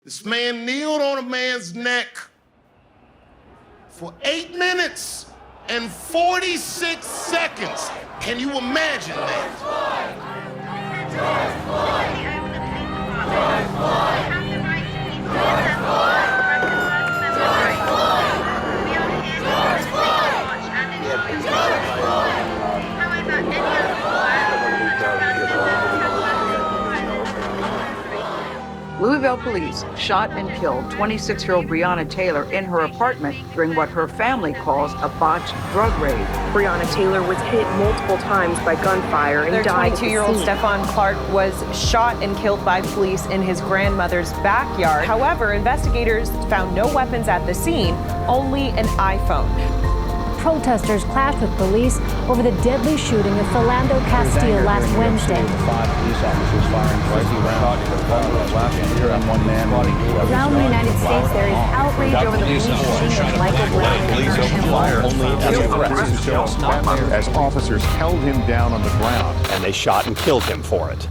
This man kneeled on a man's neck for 8 minutes and 46 seconds. Can you imagine that? George Floyd! George Floyd! George Floyd! George Floyd! George Floyd! George Floyd! However, any Louisville police shot and killed 26-year-old Breonna Taylor in her apartment during what her family calls a botched drug raid. Breonna Taylor was hit multiple times by gunfire and died at the scene. 22-year-old Stephon Clark was shot and killed by police in his grandmother's backyard. However, investigators found no weapons at the scene, only an iPhone. Protesters clashed with police over the deadly shooting of Philando Castile last Wednesday. 5 police officers firing Around the United States, there is outrage over the police shooting of Michael Brown. As officers held him down on the ground. And they shot and killed him for it.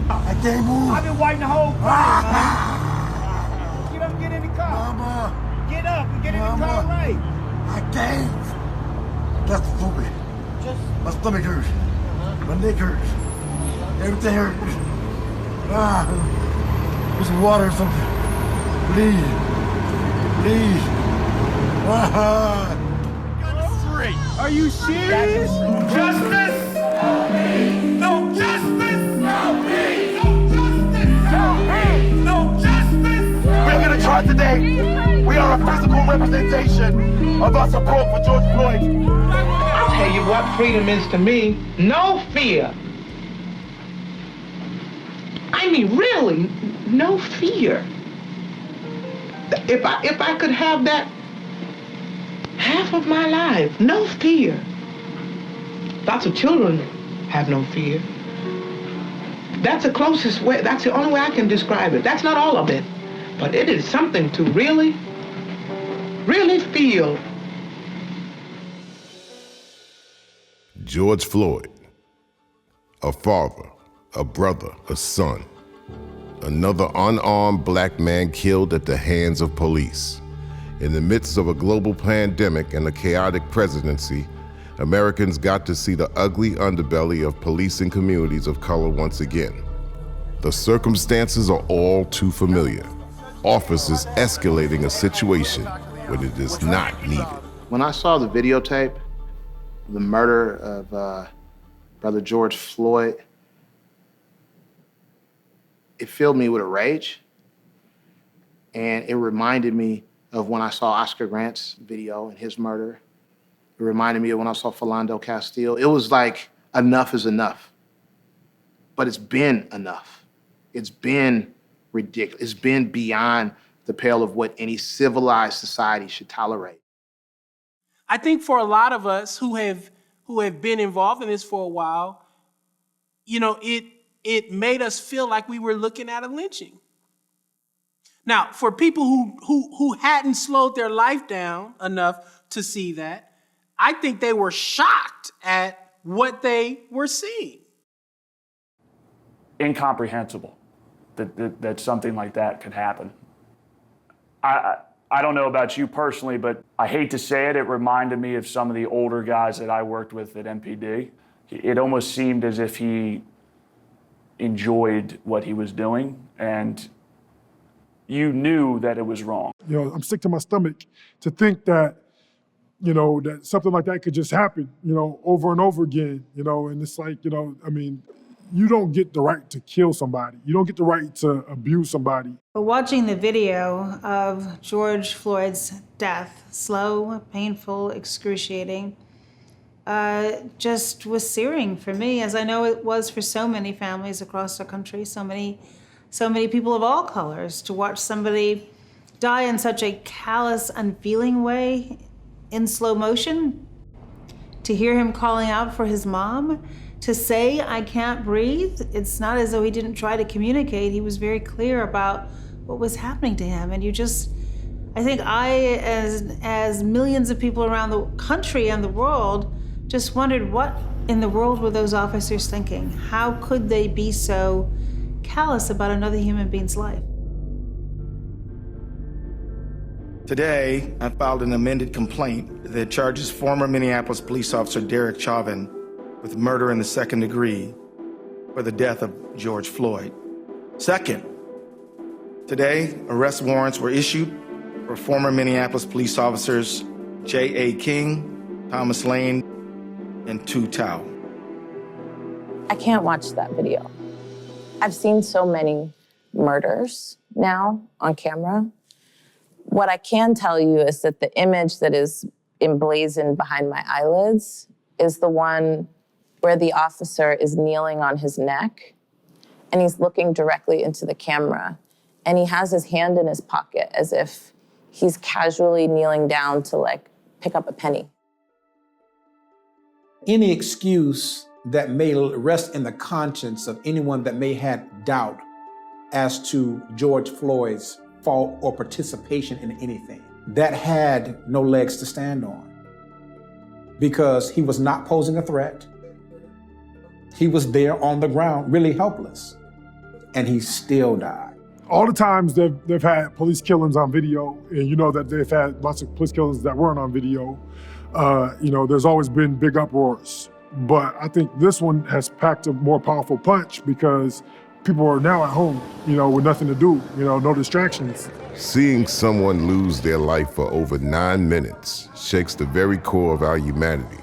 I can't move. I've been waiting the whole time, man. Get up, get in the car. Mama. Get up and get in the car right. I can't. That's stupid. My stomach hurts. My neck hurts. Everything hurts. Get some water or something. Please. Please. Free. Are you serious? Justice? No justice? No peace! No justice! We're going to try today. We are a physical representation of our support for George Floyd. I'll tell you what freedom is to me. No fear. I mean, really, no fear. If I could have that half of my life, no fear. Lots of children have no fear. That's the closest way, that's the only way I can describe it. That's not all of it, but it is something to really, really feel. George Floyd, a father, a brother, a son. Another unarmed black man killed at the hands of police. In the midst of a global pandemic and a chaotic presidency, Americans got to see the ugly underbelly of policing communities of color once again. The circumstances are all too familiar. Officers escalating a situation when it is not needed. When I saw the videotape, the murder of Brother George Floyd, it filled me with a rage. And it reminded me of when I saw Oscar Grant's video and his murder. It reminded me of when I saw Philando Castile. It was like, enough is enough. But it's been enough. It's been ridiculous. It's been beyond the pale of what any civilized society should tolerate. I think for a lot of us who have been involved in this for a while, you know, it made us feel like we were looking at a lynching. Now, for people who hadn't slowed their life down enough to see that, I think they were shocked at what they were seeing. Incomprehensible that something like that could happen. I don't know about you personally, but I hate to say it, it reminded me of some of the older guys that I worked with at MPD. It almost seemed as if he enjoyed what he was doing, and you knew that it was wrong. You know, I'm sick to my stomach to think that, you know, that something like that could just happen, you know, over and over again, you know, and it's like, you know, I mean, you don't get the right to kill somebody. You don't get the right to abuse somebody. But watching the video of George Floyd's death, slow, painful, excruciating, just was searing for me, as I know it was for so many families across the country, so many people of all colors, to watch somebody die in such a callous, unfeeling way in slow motion. to hear him calling out for his mom, to say, I can't breathe. It's not as though he didn't try to communicate. He was very clear about what was happening to him. And I think as millions of people around the country and the world, just wondered what in the world were those officers thinking? How could they be so callous about another human being's life? Today, I filed an amended complaint that charges former Minneapolis police officer Derek Chauvin with murder in the second degree for the death of George Floyd. Second, today, arrest warrants were issued for former Minneapolis police officers J.A. King, Thomas Lane, and Tu Tao. I can't watch that video. I've seen so many murders now on camera. What I can tell you is that the image that is emblazoned behind my eyelids is the one where the officer is kneeling on his neck and he's looking directly into the camera and he has his hand in his pocket as if he's casually kneeling down to like pick up a penny. Any excuse that may rest in the conscience of anyone that may have doubt as to George Floyd's fault or participation in anything, that had no legs to stand on because he was not posing a threat. He was there on the ground, really helpless, and he still died. All the times they've had police killings on video, and you know that they've had lots of police killings that weren't on video, there's always been big uproars. But I think this one has packed a more powerful punch because people are now at home, with nothing to do, no distractions. Seeing someone lose their life for over 9 minutes shakes the very core of our humanity.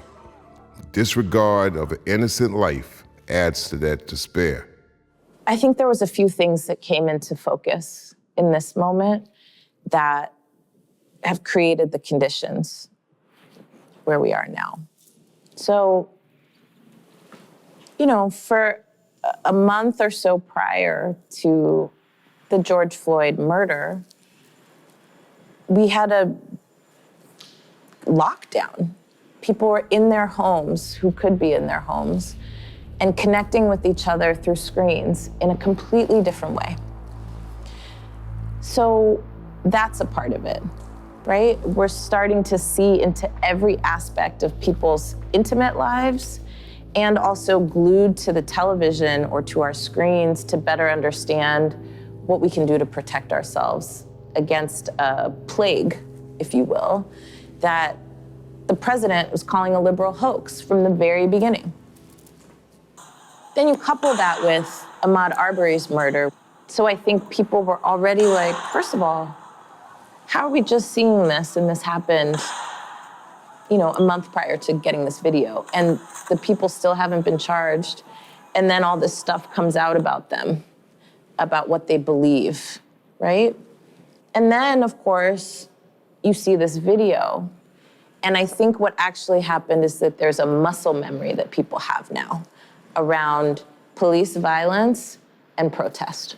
Disregard of an innocent life adds to that despair. I think there was a few things that came into focus in this moment that have created the conditions where we are now. So, for a month or so prior to the George Floyd murder, we had a lockdown. People were in their homes who could be in their homes and connecting with each other through screens in a completely different way. So that's a part of it, right? We're starting to see into every aspect of people's intimate lives and also glued to the television or to our screens to better understand what we can do to protect ourselves against a plague, if you will, that the president was calling a liberal hoax from the very beginning. Then you couple that with Ahmaud Arbery's murder. So I think people were already like, first of all, how are we just seeing this and this happened, a month prior to getting this video and the people still haven't been charged. And then all this stuff comes out about them, about what they believe, right? And then, of course, you see this video. And I think what actually happened is that there's a muscle memory that people have now around police violence and protest.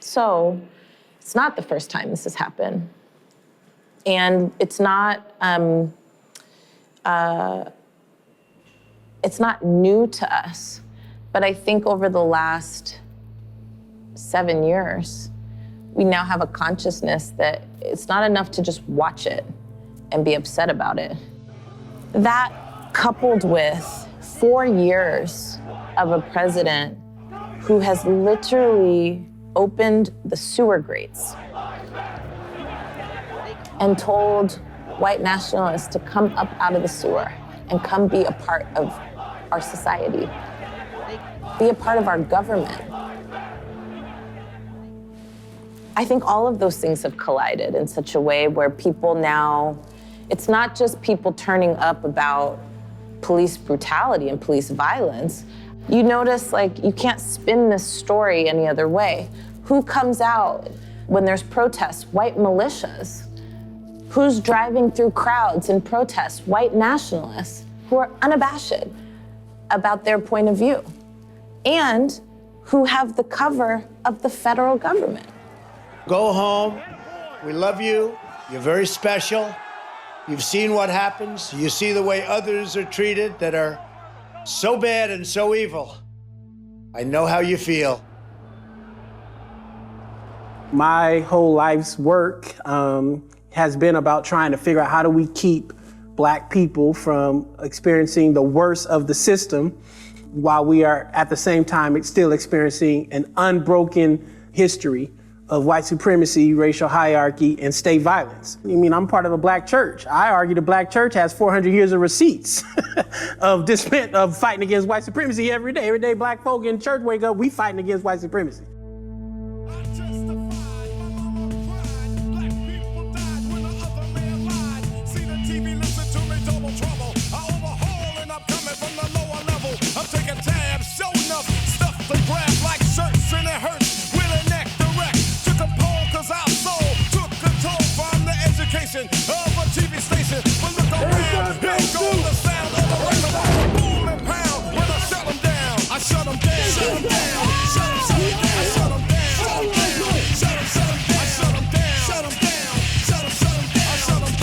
So it's not the first time this has happened. And it's not new to us. But I think over the last 7 years, we now have a consciousness that it's not enough to just watch it and be upset about it. That coupled with 4 years of a president who has literally opened the sewer grates and told white nationalists to come up out of the sewer and come be a part of our society, be a part of our government. I think all of those things have collided in such a way where people now, it's not just people turning up about police brutality and police violence. You notice, you can't spin this story any other way. Who comes out when there's protests? White militias. Who's driving through crowds in protests? White nationalists who are unabashed about their point of view and who have the cover of the federal government. Go home. We love you. You're very special. You've seen what happens. You see the way others are treated that are so bad and so evil. I know how you feel. My whole life's work has been about trying to figure out how do we keep Black people from experiencing the worst of the system while we are at the same time still experiencing an unbroken history of white supremacy, racial hierarchy, and state violence. I mean, I'm part of a Black church. I argue the Black church has 400 years of receipts of fighting against white supremacy every day. Every day Black folk in church wake up, we fighting against white supremacy. Of a TV station, but look around, here goes the sound of a record. Boom and pound, when I shut them down, I shut them down, shut them down, shut them down, I shut them down, shut them down, shut them down, I shut them down, shut them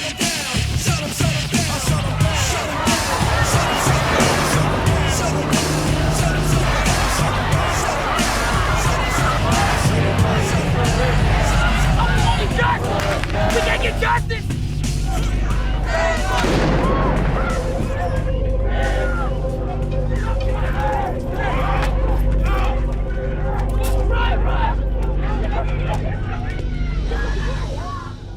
down, shut them down, I shut them down, shut them down, shut them down, I shut them down, shut them down, shut them down, shut them down, we can't get justice!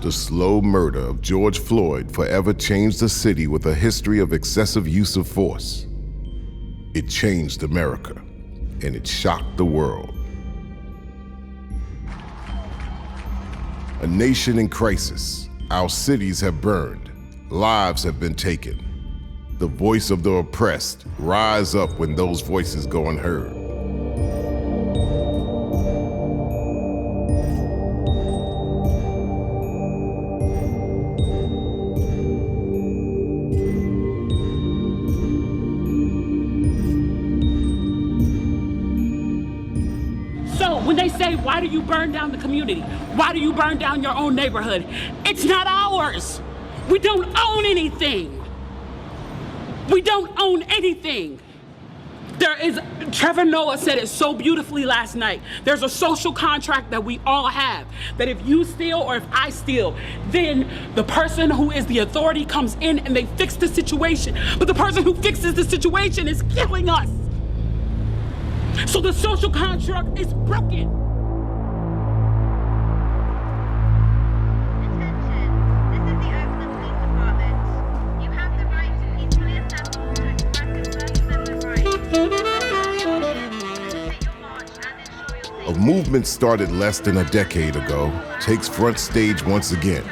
The slow murder of George Floyd forever changed the city with a history of excessive use of force. It changed America, and it shocked the world. A nation in crisis. Our cities have burned. Lives have been taken. The voice of the oppressed rise up when those voices go unheard. So when they say, why do you burn down the community? Why do you burn down your own neighborhood? It's not ours. We don't own anything. We don't own anything. Trevor Noah said it so beautifully last night. There's a social contract that we all have, that if you steal or if I steal, then the person who is the authority comes in and they fix the situation. But the person who fixes the situation is killing us. So the social contract is broken. A movement started less than a decade ago takes front stage once again.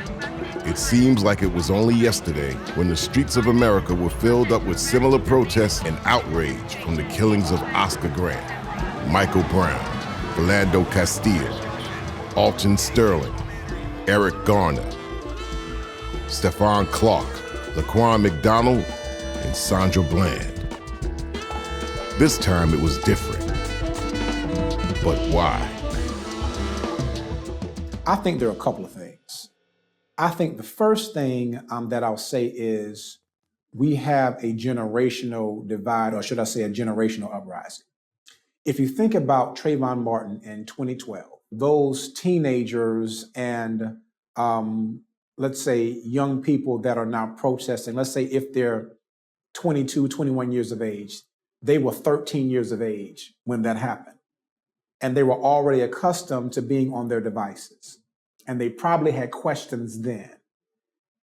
It seems like it was only yesterday when the streets of America were filled up with similar protests and outrage from the killings of Oscar Grant, Michael Brown, Philando Castile, Alton Sterling, Eric Garner, Stephon Clark, Laquan McDonald, and Sandra Bland. This time it was different. But why? I think there are a couple of things. I think the first thing that I'll say is we have a generational divide, or should I say a generational uprising. If you think about Trayvon Martin in 2012, those teenagers and let's say young people that are now protesting, let's say if they're 22, 21 years of age, they were 13 years of age when that happened. And they were already accustomed to being on their devices. And they probably had questions then.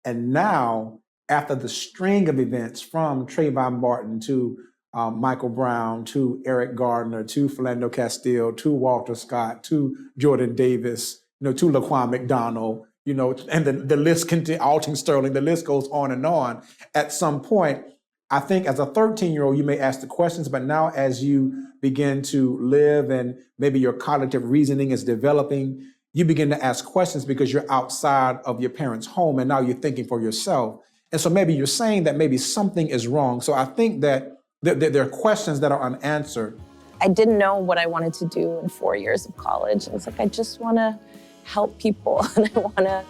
And now, after the string of events from Trayvon Martin to Michael Brown, to Eric Garner, to Philando Castile, to Walter Scott, to Jordan Davis, to Laquan McDonald, and the list continues, Alton Sterling, the list goes on and on. At some point, I think as a 13-year-old, you may ask the questions, but now as you begin to live and maybe your cognitive reasoning is developing, you begin to ask questions because you're outside of your parents' home and now you're thinking for yourself. And so maybe you're saying that maybe something is wrong. So I think that there are questions that are unanswered. I didn't know what I wanted to do in 4 years of college. I was like, I just want to help people and I want to,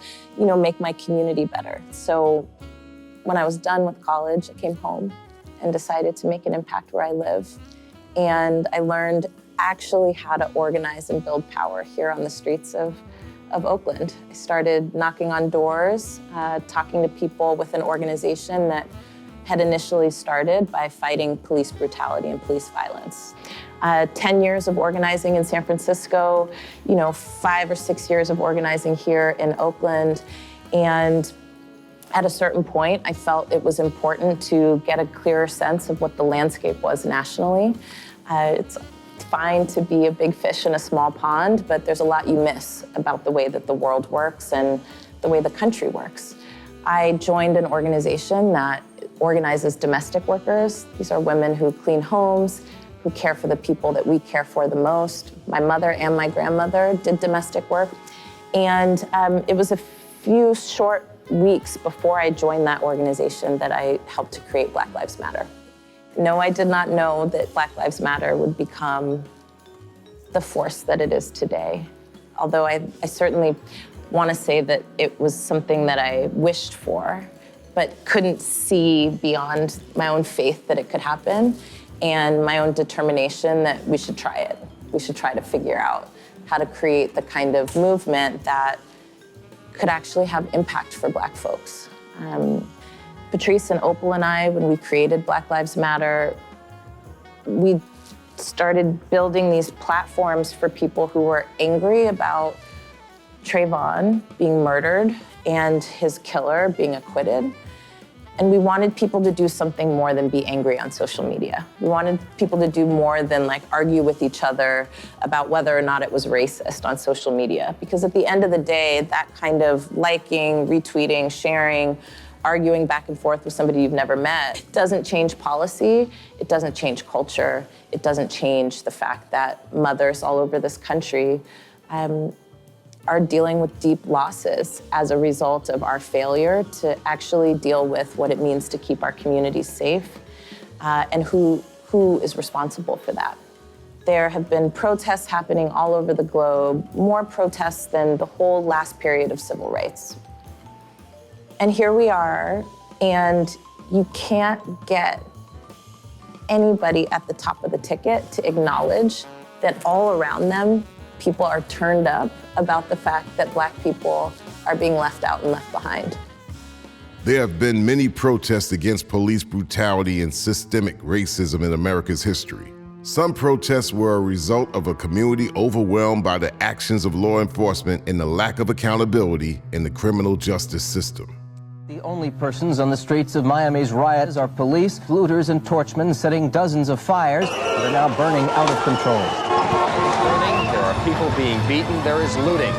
make my community better. So when I was done with college, I came home and decided to make an impact where I live. And I learned actually how to organize and build power here on the streets of Oakland. I started knocking on doors, talking to people with an organization that had initially started by fighting police brutality and police violence. 10 years of organizing in San Francisco, 5 or 6 years of organizing here in Oakland. And at a certain point, I felt it was important to get a clearer sense of what the landscape was nationally. It's fine to be a big fish in a small pond, but there's a lot you miss about the way that the world works and the way the country works. I joined an organization that organizes domestic workers. These are women who clean homes, who care for the people that we care for the most. My mother and my grandmother did domestic work. And it was a few short weeks before I joined that organization that I helped to create Black Lives Matter. No, I did not know that Black Lives Matter would become the force that it is today. Although I certainly want to say that it was something that I wished for, but couldn't see beyond my own faith that it could happen and my own determination that we should try it. We should try to figure out how to create the kind of movement that could actually have impact for Black folks. Patrice and Opal and I, when we created Black Lives Matter, we started building these platforms for people who were angry about Trayvon being murdered and his killer being acquitted. And we wanted people to do something more than be angry on social media. We wanted people to do more than argue with each other about whether or not it was racist on social media. Because at the end of the day, that kind of liking, retweeting, sharing, arguing back and forth with somebody you've never met doesn't change policy, it doesn't change culture, it doesn't change the fact that mothers all over this country are dealing with deep losses as a result of our failure to actually deal with what it means to keep our communities safe and who is responsible for that. There have been protests happening all over the globe, more protests than the whole last period of civil rights. And here we are, and you can't get anybody at the top of the ticket to acknowledge that all around them, people are turned up about the fact that Black people are being left out and left behind. There have been many protests against police brutality and systemic racism in America's history. Some protests were a result of a community overwhelmed by the actions of law enforcement and the lack of accountability in the criminal justice system. The only persons on the streets of Miami's riots are police, looters, and torchmen setting dozens of fires that are now burning out of control. There are people being beaten. There is looting.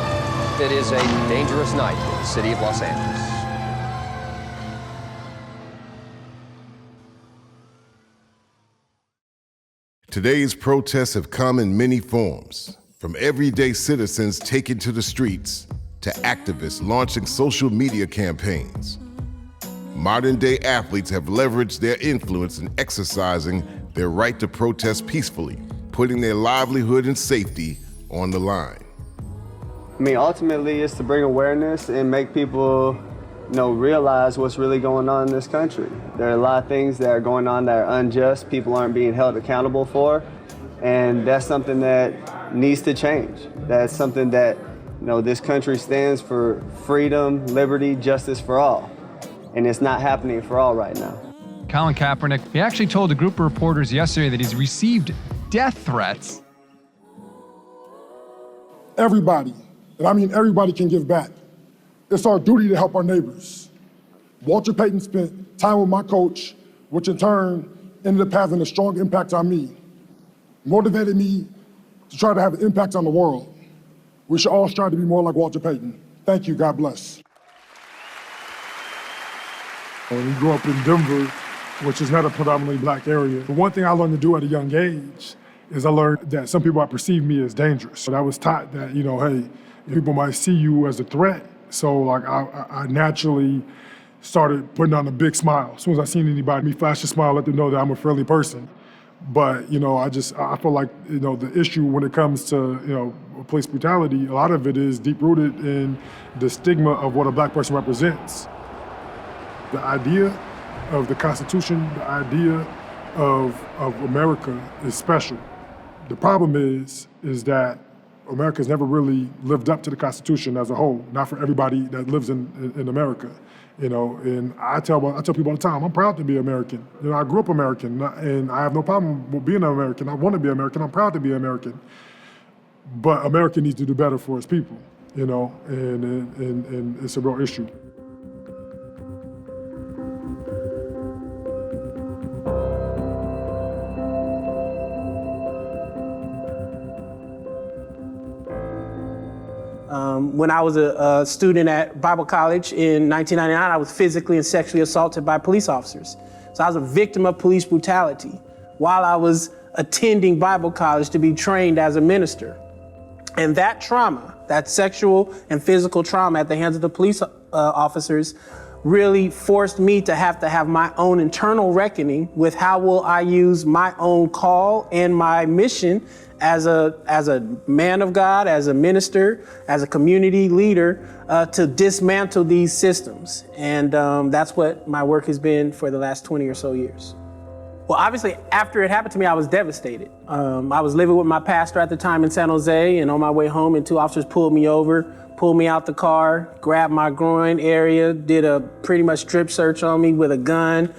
It is a dangerous night in the city of Los Angeles. Today's protests have come in many forms, from everyday citizens taking to the streets to activists launching social media campaigns. Modern-day athletes have leveraged their influence in exercising their right to protest peacefully, putting their livelihood and safety on the line. I mean, ultimately, it's to bring awareness and make people, realize what's really going on in this country. There are a lot of things that are going on that are unjust, people aren't being held accountable for, and that's something that needs to change. That's something that, this country stands for freedom, liberty, justice for all, and it's not happening for all right now. Colin Kaepernick, he actually told a group of reporters yesterday that he's received death threats. Everybody, and I mean everybody, can give back. It's our duty to help our neighbors. Walter Payton spent time with my coach, which in turn ended up having a strong impact on me, motivated me to try to have an impact on the world. We should all strive to be more like Walter Payton. Thank you, God bless. When we grew up in Denver, which is not a predominantly Black area, the one thing I learned to do at a young age is I learned that some people might perceive me as dangerous. So I was taught that, hey, people might see you as a threat. So I naturally started putting on a big smile. As soon as I seen anybody, me flash a smile, let them know that I'm a friendly person. But, I feel like, the issue when it comes to, police brutality, a lot of it is deep-rooted in the stigma of what a black person represents. The idea of the Constitution, the idea of America is special. The problem is that America's never really lived up to the Constitution as a whole, not for everybody that lives in America. And I tell people all the time, I'm proud to be American. I grew up American, and I have no problem with being an American. I want to be American. I'm proud to be American. But America needs to do better for its people, and it's a real issue. When I was a student at Bible College in 1999, I was physically and sexually assaulted by police officers. So I was a victim of police brutality while I was attending Bible College to be trained as a minister. And that trauma, that sexual and physical trauma at the hands of the police officers really forced me to have my own internal reckoning with how will I use my own call and my mission as a man of God, as a minister, as a community leader, to dismantle these systems. And that's what my work has been for the last 20 or so years. Well, obviously, after it happened to me, I was devastated. I was living with my pastor at the time in San Jose, and on my way home, and two officers pulled me over, pulled me out the car, grabbed my groin area, did a pretty much strip search on me with a gun,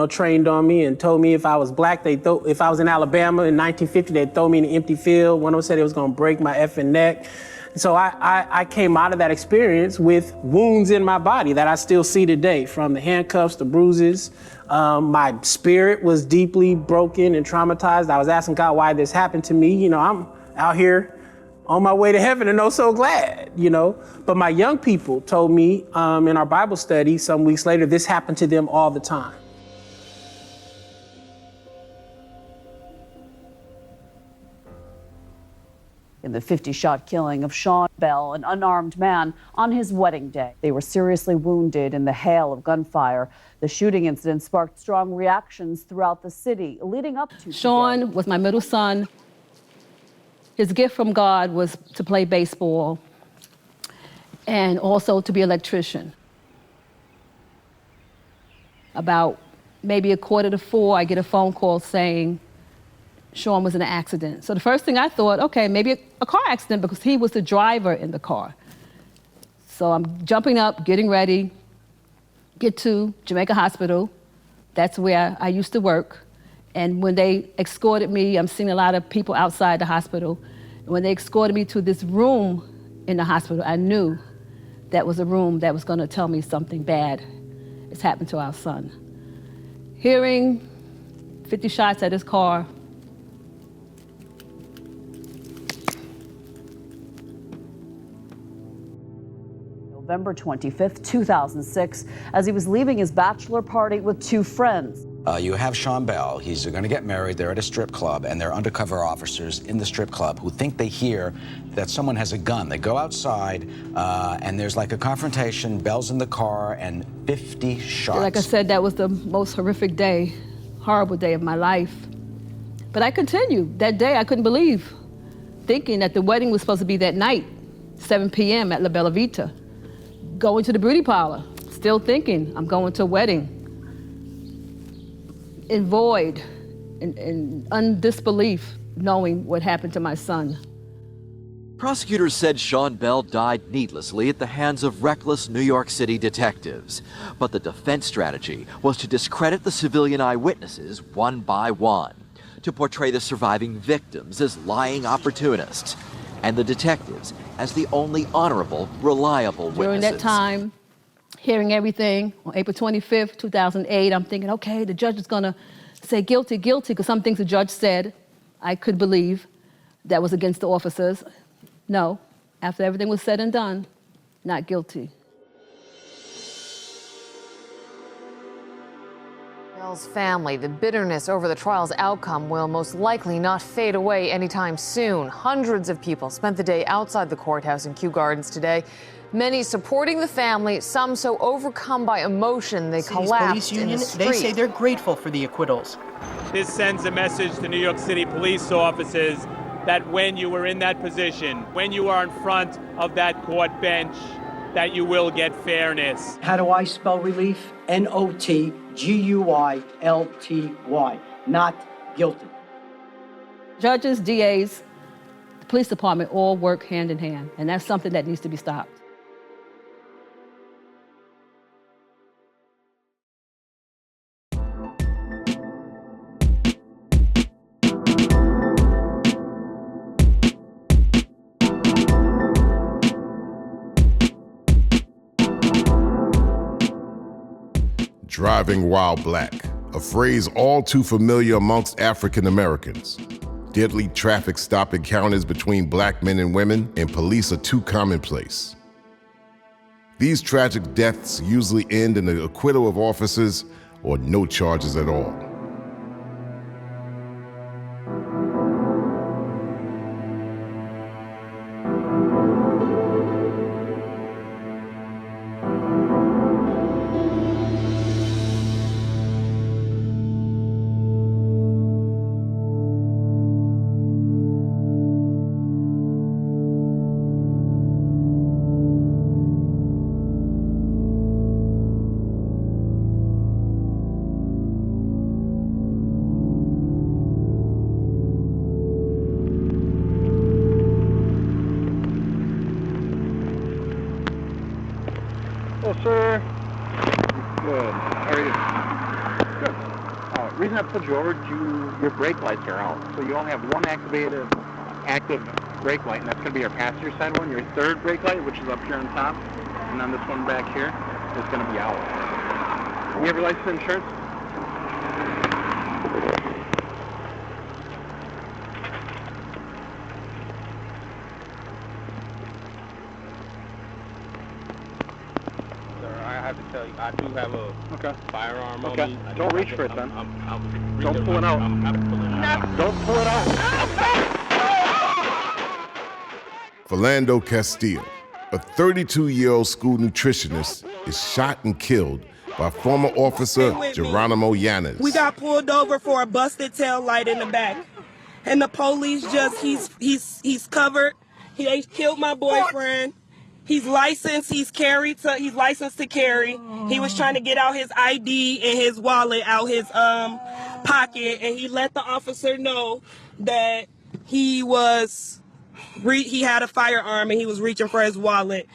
trained on me, and told me if I was black, if I was in Alabama in 1950, they'd throw me in an empty field. One of them said it was gonna break my effing neck. So I came out of that experience with wounds in my body that I still see today, from the handcuffs, the bruises. My spirit was deeply broken and traumatized. I was asking God why this happened to me. I'm out here on my way to heaven and so glad, But my young people told me in our Bible study some weeks later, this happened to them all the time. In the 50-shot killing of Sean Bell, an unarmed man, on his wedding day. They were seriously wounded in the hail of gunfire. The shooting incident sparked strong reactions throughout the city, leading up to Sean was my middle son. His gift from God was to play baseball and also to be an electrician. About maybe 3:45, I get a phone call saying Sean was in an accident. So the first thing I thought, okay, maybe a car accident, because he was the driver in the car. So I'm jumping up, getting ready, get to Jamaica Hospital. That's where I used to work. And when they escorted me, I'm seeing a lot of people outside the hospital. And when they escorted me to this room in the hospital, I knew that was a room that was gonna tell me something bad has happened to our son. Hearing 50 shots at his car, November 25th, 2006, as he was leaving his bachelor party with two friends. You have Sean Bell. He's going to get married. They're at a strip club, and there are undercover officers in the strip club who think they hear that someone has a gun. They go outside, and there's like a confrontation. Bell's in the car, and 50 shots. Like I said, that was the most horrific day, horrible day of my life. But I continued. That day, I couldn't believe, thinking that the wedding was supposed to be that night, 7 p.m. at La Bella Vita. Going to the beauty parlor, still thinking I'm going to a wedding. In void, in undisbelief, knowing what happened to my son. Prosecutors said Sean Bell died needlessly at the hands of reckless New York City detectives. But the defense strategy was to discredit the civilian eyewitnesses one by one, to portray the surviving victims as lying opportunists, and the detectives as the only honorable, reliable witnesses. During that time, hearing everything, on April 25th, 2008, I'm thinking, okay, the judge is gonna say guilty, guilty, because some things the judge said I could believe that was against the officers. No, after everything was said and done, not guilty. Bell's family, the bitterness over the trial's outcome will most likely not fade away anytime soon. Hundreds of people spent the day outside the courthouse in Kew Gardens today. Many supporting the family, some so overcome by emotion they collapsed police union, in the street. they say they're grateful for the acquittals. This sends a message to New York City police officers that when you are in that position, when you are in front of that court bench, that you will get fairness. How do I spell relief? Notguylty, not guilty. Judges, DAs, the police department all work hand in hand, and that's something that needs to be stopped. Driving while black, a phrase all too familiar amongst African Americans. Deadly traffic stop encounters between black men and women and police are too commonplace. These tragic deaths usually end in the acquittal of officers or no charges at all. Hello, sir. Good. How are you? Good. Reason I pulled you over, your brake lights are out. So you only have one active brake light, and that's going to be your passenger side one. Your third brake light, which is up here on top, and then this one back here, is going to be out. You have your license and insurance? I do have a firearm on me. Don't reach for it then. Don't pull it out. Don't pull it out. Philando Castile, a 32-year-old school nutritionist, is shot and killed by former officer Geronimo Yanez. We got pulled over for a busted tail light in the back. And the police he's covered. He killed my boyfriend. He's licensed, he's licensed to carry. He was trying to get out his ID and his wallet out his pocket, and he let the officer know that he had a firearm and he was reaching for his wallet,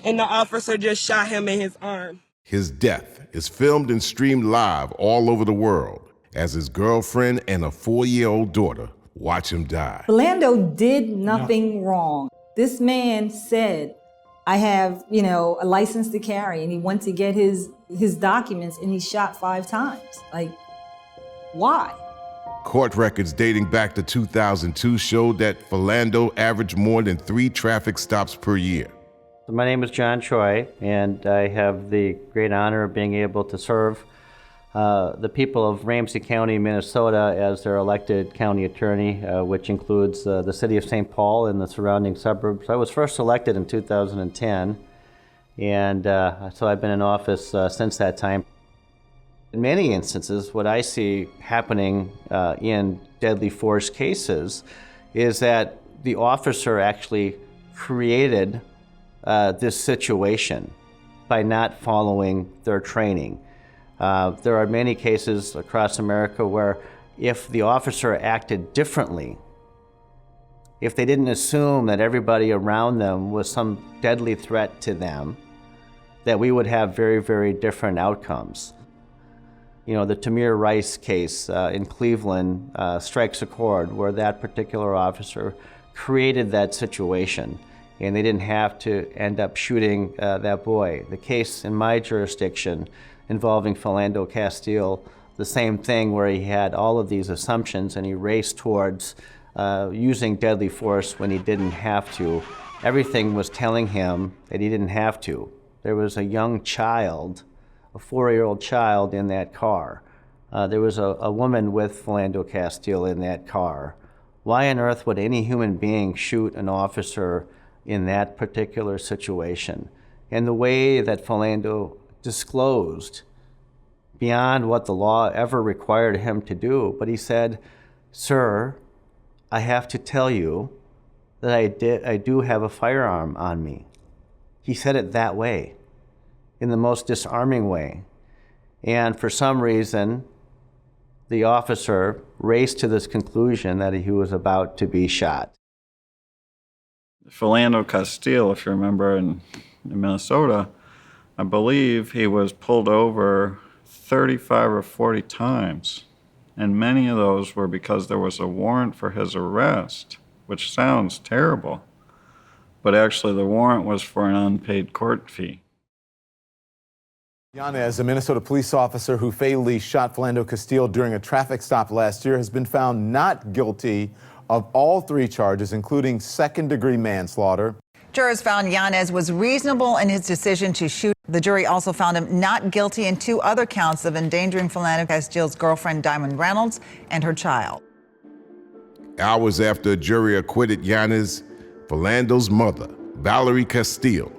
and the officer just shot him in his arm. His death is filmed and streamed live all over the world as his girlfriend and a 4-year-old daughter watch him die. Philando did nothing wrong. This man said, I have, a license to carry, and he went to get his documents and he shot 5 times. Like, why? Court records dating back to 2002 showed that Philando averaged more than 3 traffic stops per year. My name is John Choi, and I have the great honor of being able to serve the people of Ramsey County, Minnesota as their elected county attorney, which includes the city of St. Paul and the surrounding suburbs. I was first elected in 2010, and so I've been in office since that time. In many instances, what I see happening in deadly force cases is that the officer actually created this situation by not following their training. There are many cases across America where if the officer acted differently, if they didn't assume that everybody around them was some deadly threat to them, that we would have very, very different outcomes. The Tamir Rice case in Cleveland strikes a chord where that particular officer created that situation, and they didn't have to end up shooting that boy. The case in my jurisdiction involving Philando Castile, the same thing, where he had all of these assumptions and he raced towards using deadly force when he didn't have to. Everything was telling him that he didn't have to. There was a young child, a 4-year-old child in that car. There was a woman with Philando Castile in that car. Why on earth would any human being shoot an officer in that particular situation? And the way that Philando disclosed beyond what the law ever required him to do. But he said, "Sir, I have to tell you that I do have a firearm on me." He said it that way, in the most disarming way. And for some reason, the officer raced to this conclusion that he was about to be shot. Philando Castile, if you remember, in Minnesota, I believe he was pulled over 35 or 40 times. And many of those were because there was a warrant for his arrest, which sounds terrible. But actually, the warrant was for an unpaid court fee. Yanez, a Minnesota police officer who fatally shot Philando Castile during a traffic stop last year, has been found not guilty of all 3 charges, including second-degree manslaughter. Jurors found Yanez was reasonable in his decision to shoot. The jury also found him not guilty in 2 other counts of endangering Philando Castile's girlfriend, Diamond Reynolds, and her child. Hours after a jury acquitted Yanez, Philando's mother, Valerie Castile,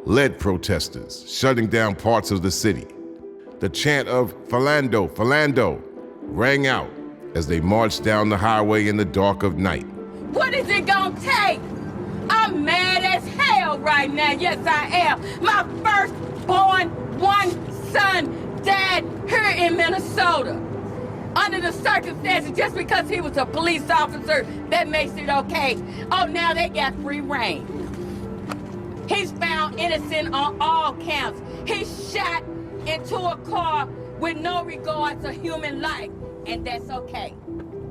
led protesters, shutting down parts of the city. The chant of "Philando, Philando" rang out as they marched down the highway in the dark of night. What is it gonna take? I'm mad as hell right now, yes I am. My firstborn one son died here in Minnesota. Under the circumstances, just because he was a police officer, that makes it okay. Oh, now they got free reign. He's found innocent on all counts. He's shot into a car with no regard to human life, and that's okay.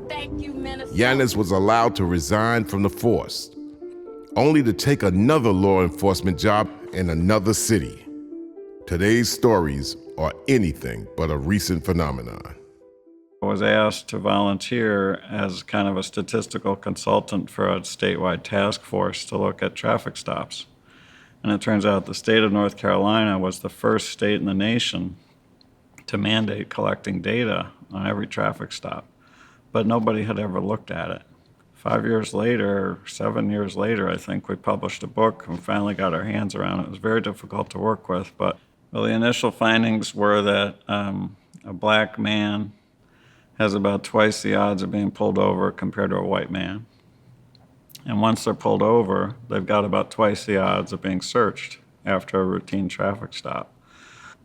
Thank you, Minnesota. Yanez was allowed to resign from the force, only to take another law enforcement job in another city. Today's stories are anything but a recent phenomenon. I was asked to volunteer as kind of a statistical consultant for a statewide task force to look at traffic stops. And it turns out the state of North Carolina was the first state in the nation to mandate collecting data on every traffic stop. But nobody had ever looked at it. 5 years later, 7 years later, I think we published a book and finally got our hands around it. It was very difficult to work with, but well, the initial findings were that a black man has about twice the odds of being pulled over compared to a white man. And once they're pulled over, they've got about twice the odds of being searched after a routine traffic stop.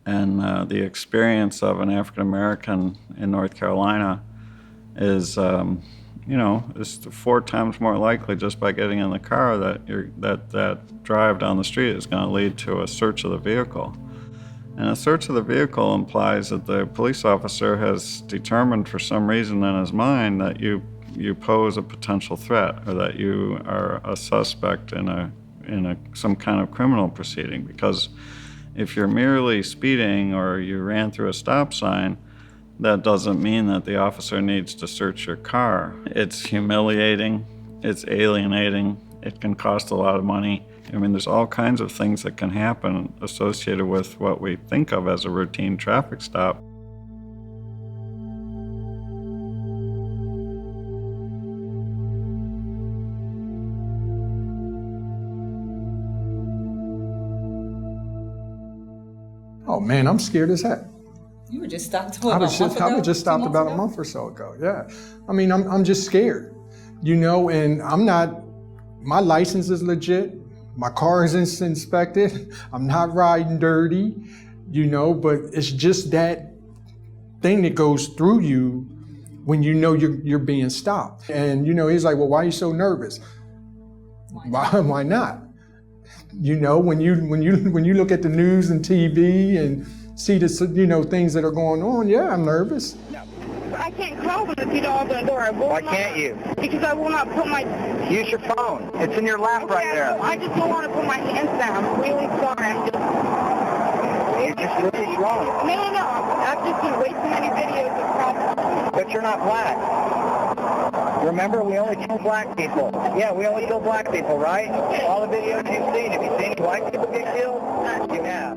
And the experience of an African American in North Carolina is, is 4 times more likely just by getting in the car that drive down the street is going to lead to a search of the vehicle. And a search of the vehicle implies that the police officer has determined for some reason in his mind that you pose a potential threat or that you are a suspect in some kind of criminal proceeding. Because if you're merely speeding or you ran through a stop sign, that doesn't mean that the officer needs to search your car. It's humiliating, it's alienating, it can cost a lot of money. I mean, there's all kinds of things that can happen associated with what we think of as a routine traffic stop. Oh man, I'm scared as heck. You were just stopped I was just stopped about a month or so ago. Yeah, I mean, I'm just scared, and I'm not. My license is legit. My car is inspected. I'm not riding dirty, But it's just that thing that goes through you when you're being stopped. And he's like, "Well, why are you so nervous?" Why not? When you look at the news and TV and see the things that are going on, yeah, I'm nervous. I can't call them if you don't open the door. Why can't you? Because I will not put my... Use your phone. It's in your lap right there. I just don't want to put my hands down. I'm really sorry. You're just really wrong. No. I've just seen way too many videos of problems. But you're not black. Remember, we only kill black people. Yeah, we only kill black people, right? All the videos you've seen, have you seen any white people get killed? You have.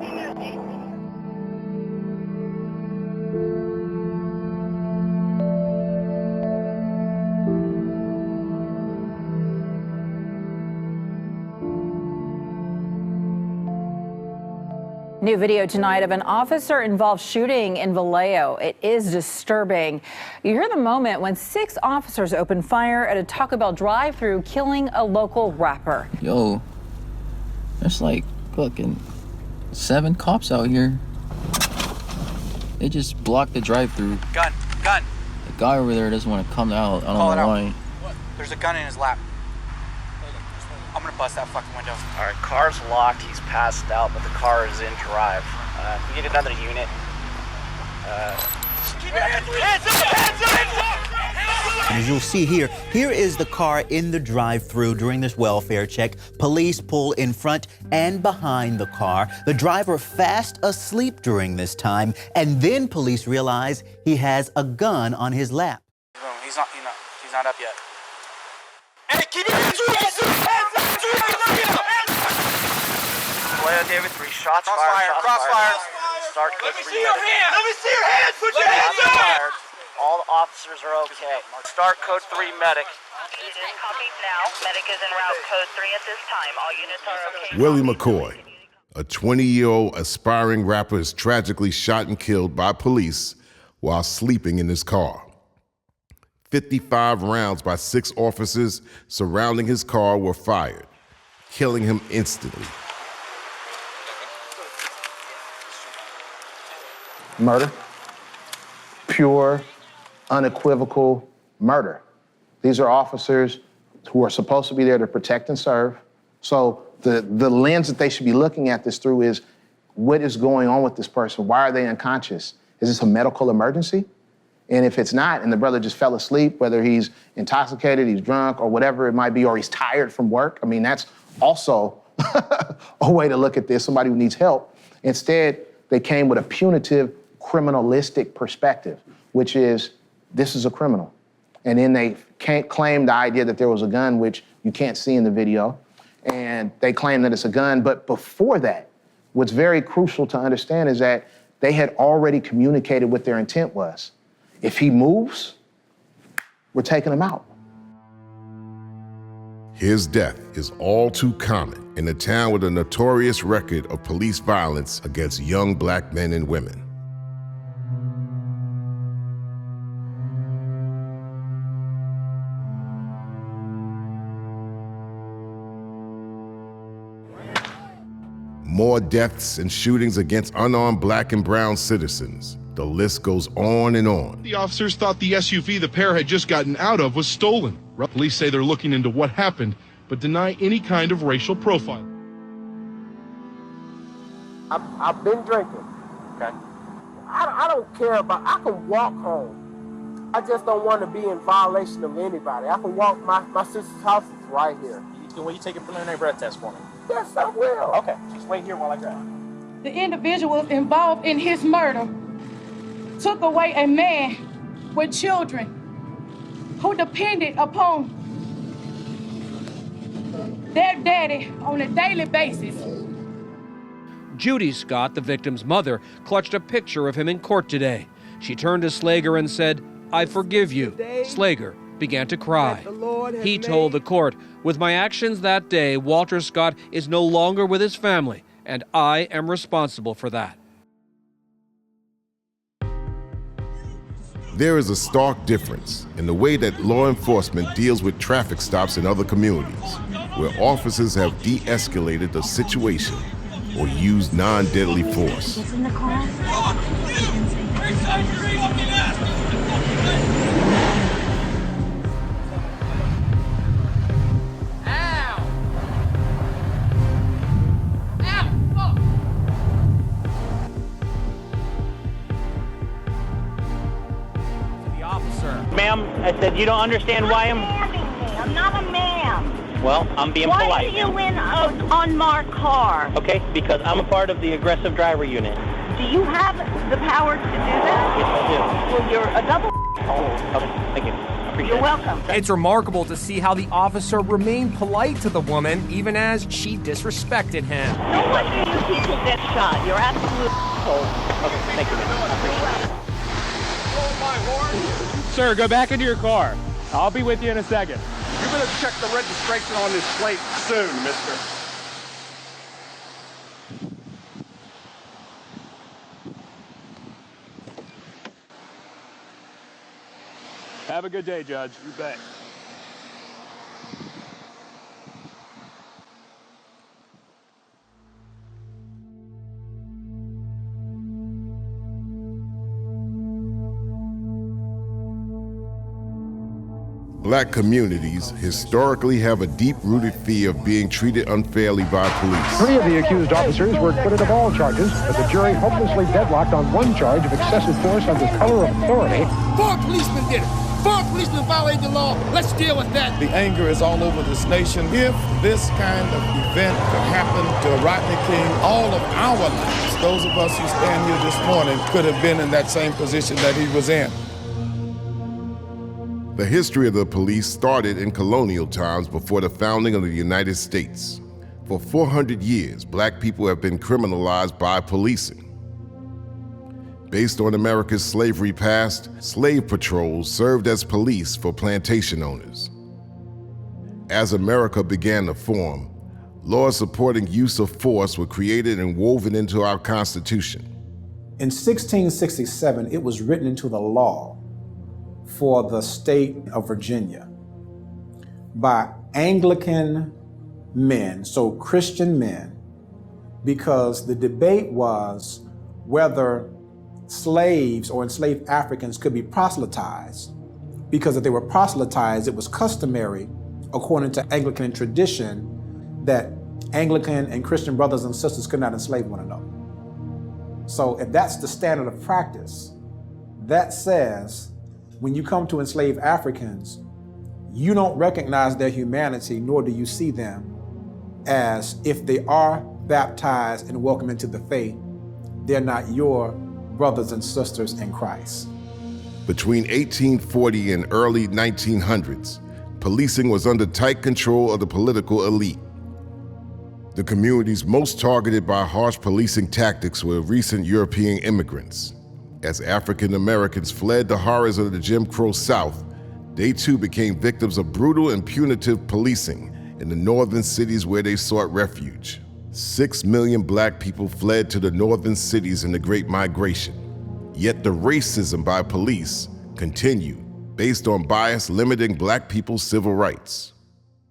New video tonight of an officer-involved shooting in Vallejo. It is disturbing. You hear the moment when 6 officers opened fire at a Taco Bell drive-thru, killing a local rapper. Yo, there's like fucking 7 cops out here. They just blocked the drive-thru. Gun. The guy over there doesn't want to come out. I don't know why. There's a gun in his lap. I'm gonna bust that fucking window. All right, car's locked. He's passed out, but the car is in drive. We need another unit. As you'll see here is the car in the drive-thru during this welfare check. Police pull in front and behind the car. The driver fast asleep during this time, and then police realize he has a gun on his lap. He's not up yet. Hey, keep your hands Philando David, 3 shots Crossfire. fired. Start code 3. Let me see your hands. Put your hands up. All the officers are okay. Start code 3 medic. Copy now. Medic is en route. Code 3 at this time. All units are okay. Willie McCoy, a 20-year-old aspiring rapper, is tragically shot and killed by police while sleeping in his car. 55 rounds by 6 officers surrounding his car were fired, killing him instantly. Murder. Pure, unequivocal murder. These are officers who are supposed to be there to protect and serve. So the lens that they should be looking at this through is, what is going on with this person? Why are they unconscious? Is this a medical emergency? And if it's not, and the brother just fell asleep, whether he's intoxicated, he's drunk, or whatever it might be, or he's tired from work, I mean, that's also a way to look at this, somebody who needs help. Instead, they came with a punitive, criminalistic perspective, which is, this is a criminal. And then they can't claim the idea that there was a gun, which you can't see in the video, and they claim that it's a gun. But before that, what's very crucial to understand is that they had already communicated what their intent was. If he moves, we're taking him out. His death is all too common in a town with a notorious record of police violence against young black men and women. More deaths and shootings against unarmed black and brown citizens. The list goes on and on. The officers thought the SUV the pair had just gotten out of was stolen. Police say they're looking into what happened, but deny any kind of racial profile. I've been drinking. Okay. I don't care about, I can walk home. I just don't want to be in violation of anybody. I can walk, my sister's house is right here. Will you take a preliminary breath test for me? Yes, I will. Okay, just wait here while I grab it. The individuals involved in his murder took away a man with children who depended upon their daddy on a daily basis. Judy Scott, the victim's mother, clutched a picture of him in court today. She turned to Slager and said, "I forgive you." Slager began to cry. He told the court, "With my actions that day, Walter Scott is no longer with his family, and I am responsible for that." There is a stark difference in the way that law enforcement deals with traffic stops in other communities, where officers have de-escalated the situation or used non-deadly force. It's in the car. Ma'am, I said you don't understand why I'm not a man. Well, I'm being polite. Why are you in an unmarked car? Okay, because I'm a part of the aggressive driver unit. Do you have the power to do that? Yes, I do. Well, you're a double. Okay, thank you. Appreciate You're it. welcome. It's remarkable to see how the officer remained polite to the woman, even as she disrespected him. No wonder you people get shot. You're absolute asshole. Okay, thank you, ma'am. I appreciate it. Sir, go back into your car. I'll be with you in a second. You better check the registration on this plate soon, mister. Have a good day, Judge. You bet. Black communities historically have a deep-rooted fear of being treated unfairly by police. 3 of the accused officers were acquitted of all charges, but the jury hopelessly deadlocked on one charge of excessive force under color of authority. 4 policemen did it. 4 policemen violated the law. Let's deal with that. The anger is all over this nation. If this kind of event could happen to Rodney King, all of our lives, those of us who stand here this morning, could have been in that same position that he was in. The history of the police started in colonial times before the founding of the United States. For 400 years, black people have been criminalized by policing. Based on America's slavery past, slave patrols served as police for plantation owners. As America began to form, laws supporting use of force were created and woven into our Constitution. In 1667, it was written into the law for the state of Virginia by Anglican men, so Christian men, because the debate was whether slaves or enslaved Africans could be proselytized. Because if they were proselytized, it was customary, according to Anglican tradition, that Anglican and Christian brothers and sisters could not enslave one another. So if that's the standard of practice, that says when you come to enslave Africans, you don't recognize their humanity, nor do you see them as, if they are baptized and welcomed into the faith, they're not your brothers and sisters in Christ. Between 1840 and early 1900s, policing was under tight control of the political elite. The communities most targeted by harsh policing tactics were recent European immigrants. As African Americans fled the horrors of the Jim Crow South, they too became victims of brutal and punitive policing in the northern cities where they sought refuge. 6 million black people fled to the northern cities in the Great Migration. Yet the racism by police continued, based on bias limiting black people's civil rights.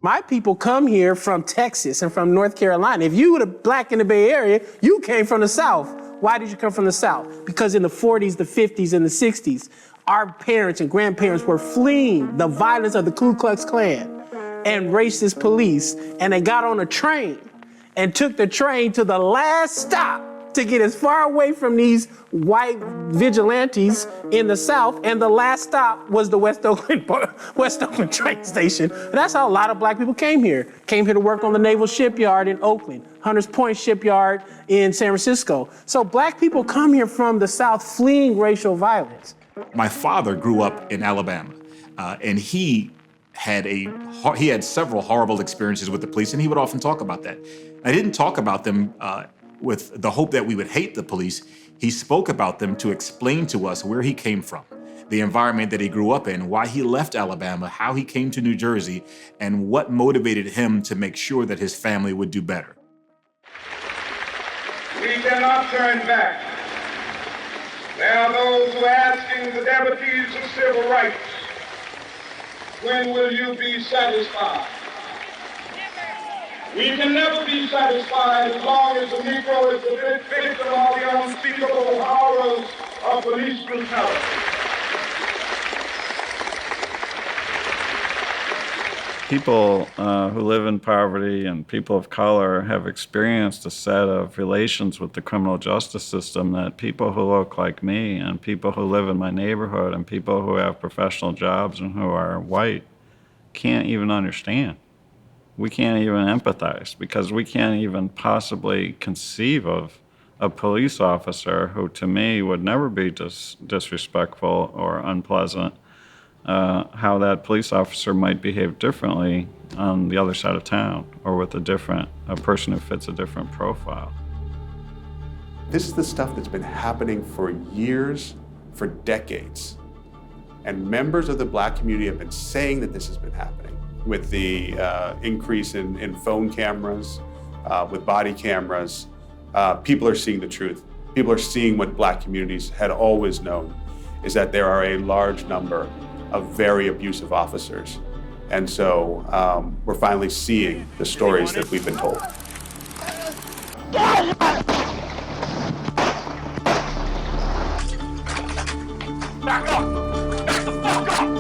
My people come here from Texas and from North Carolina. If you were black in the Bay Area, you came from the South. Why did you come from the South? Because in the 40s, the 50s, and the 60s, our parents and grandparents were fleeing the violence of the Ku Klux Klan and racist police, and they got on a train and took the train to the last stop to get as far away from these white vigilantes in the South, and the last stop was the West Oakland train station. And that's how a lot of black people came here to work on the Naval Shipyard in Oakland, Hunters Point Shipyard in San Francisco. So black people come here from the South fleeing racial violence. My father grew up in Alabama, and he had several horrible experiences with the police, and he would often talk about that. I didn't talk about them with the hope that we would hate the police. He spoke about them to explain to us where he came from, the environment that he grew up in, why he left Alabama, how he came to New Jersey, and what motivated him to make sure that his family would do better. We cannot turn back. There are those who are asking the devotees of civil rights, when will you be satisfied? We can never be satisfied as long as the Negro is the victim of the unspeakable horrors of police brutality. People who live in poverty and people of color have experienced a set of relations with the criminal justice system that people who look like me and people who live in my neighborhood and people who have professional jobs and who are white can't even understand. We can't even empathize because we can't even possibly conceive of a police officer who, to me, would never be disrespectful or unpleasant, how that police officer might behave differently on the other side of town or with a person who fits a different profile. This is the stuff that's been happening for years, for decades. And members of the black community have been saying that this has been happening. With the increase in phone cameras, with body cameras, people are seeing the truth. People are seeing what black communities had always known, is that there are a large number of very abusive officers. And so we're finally seeing the stories that we've been told. Back up! Back the fuck up!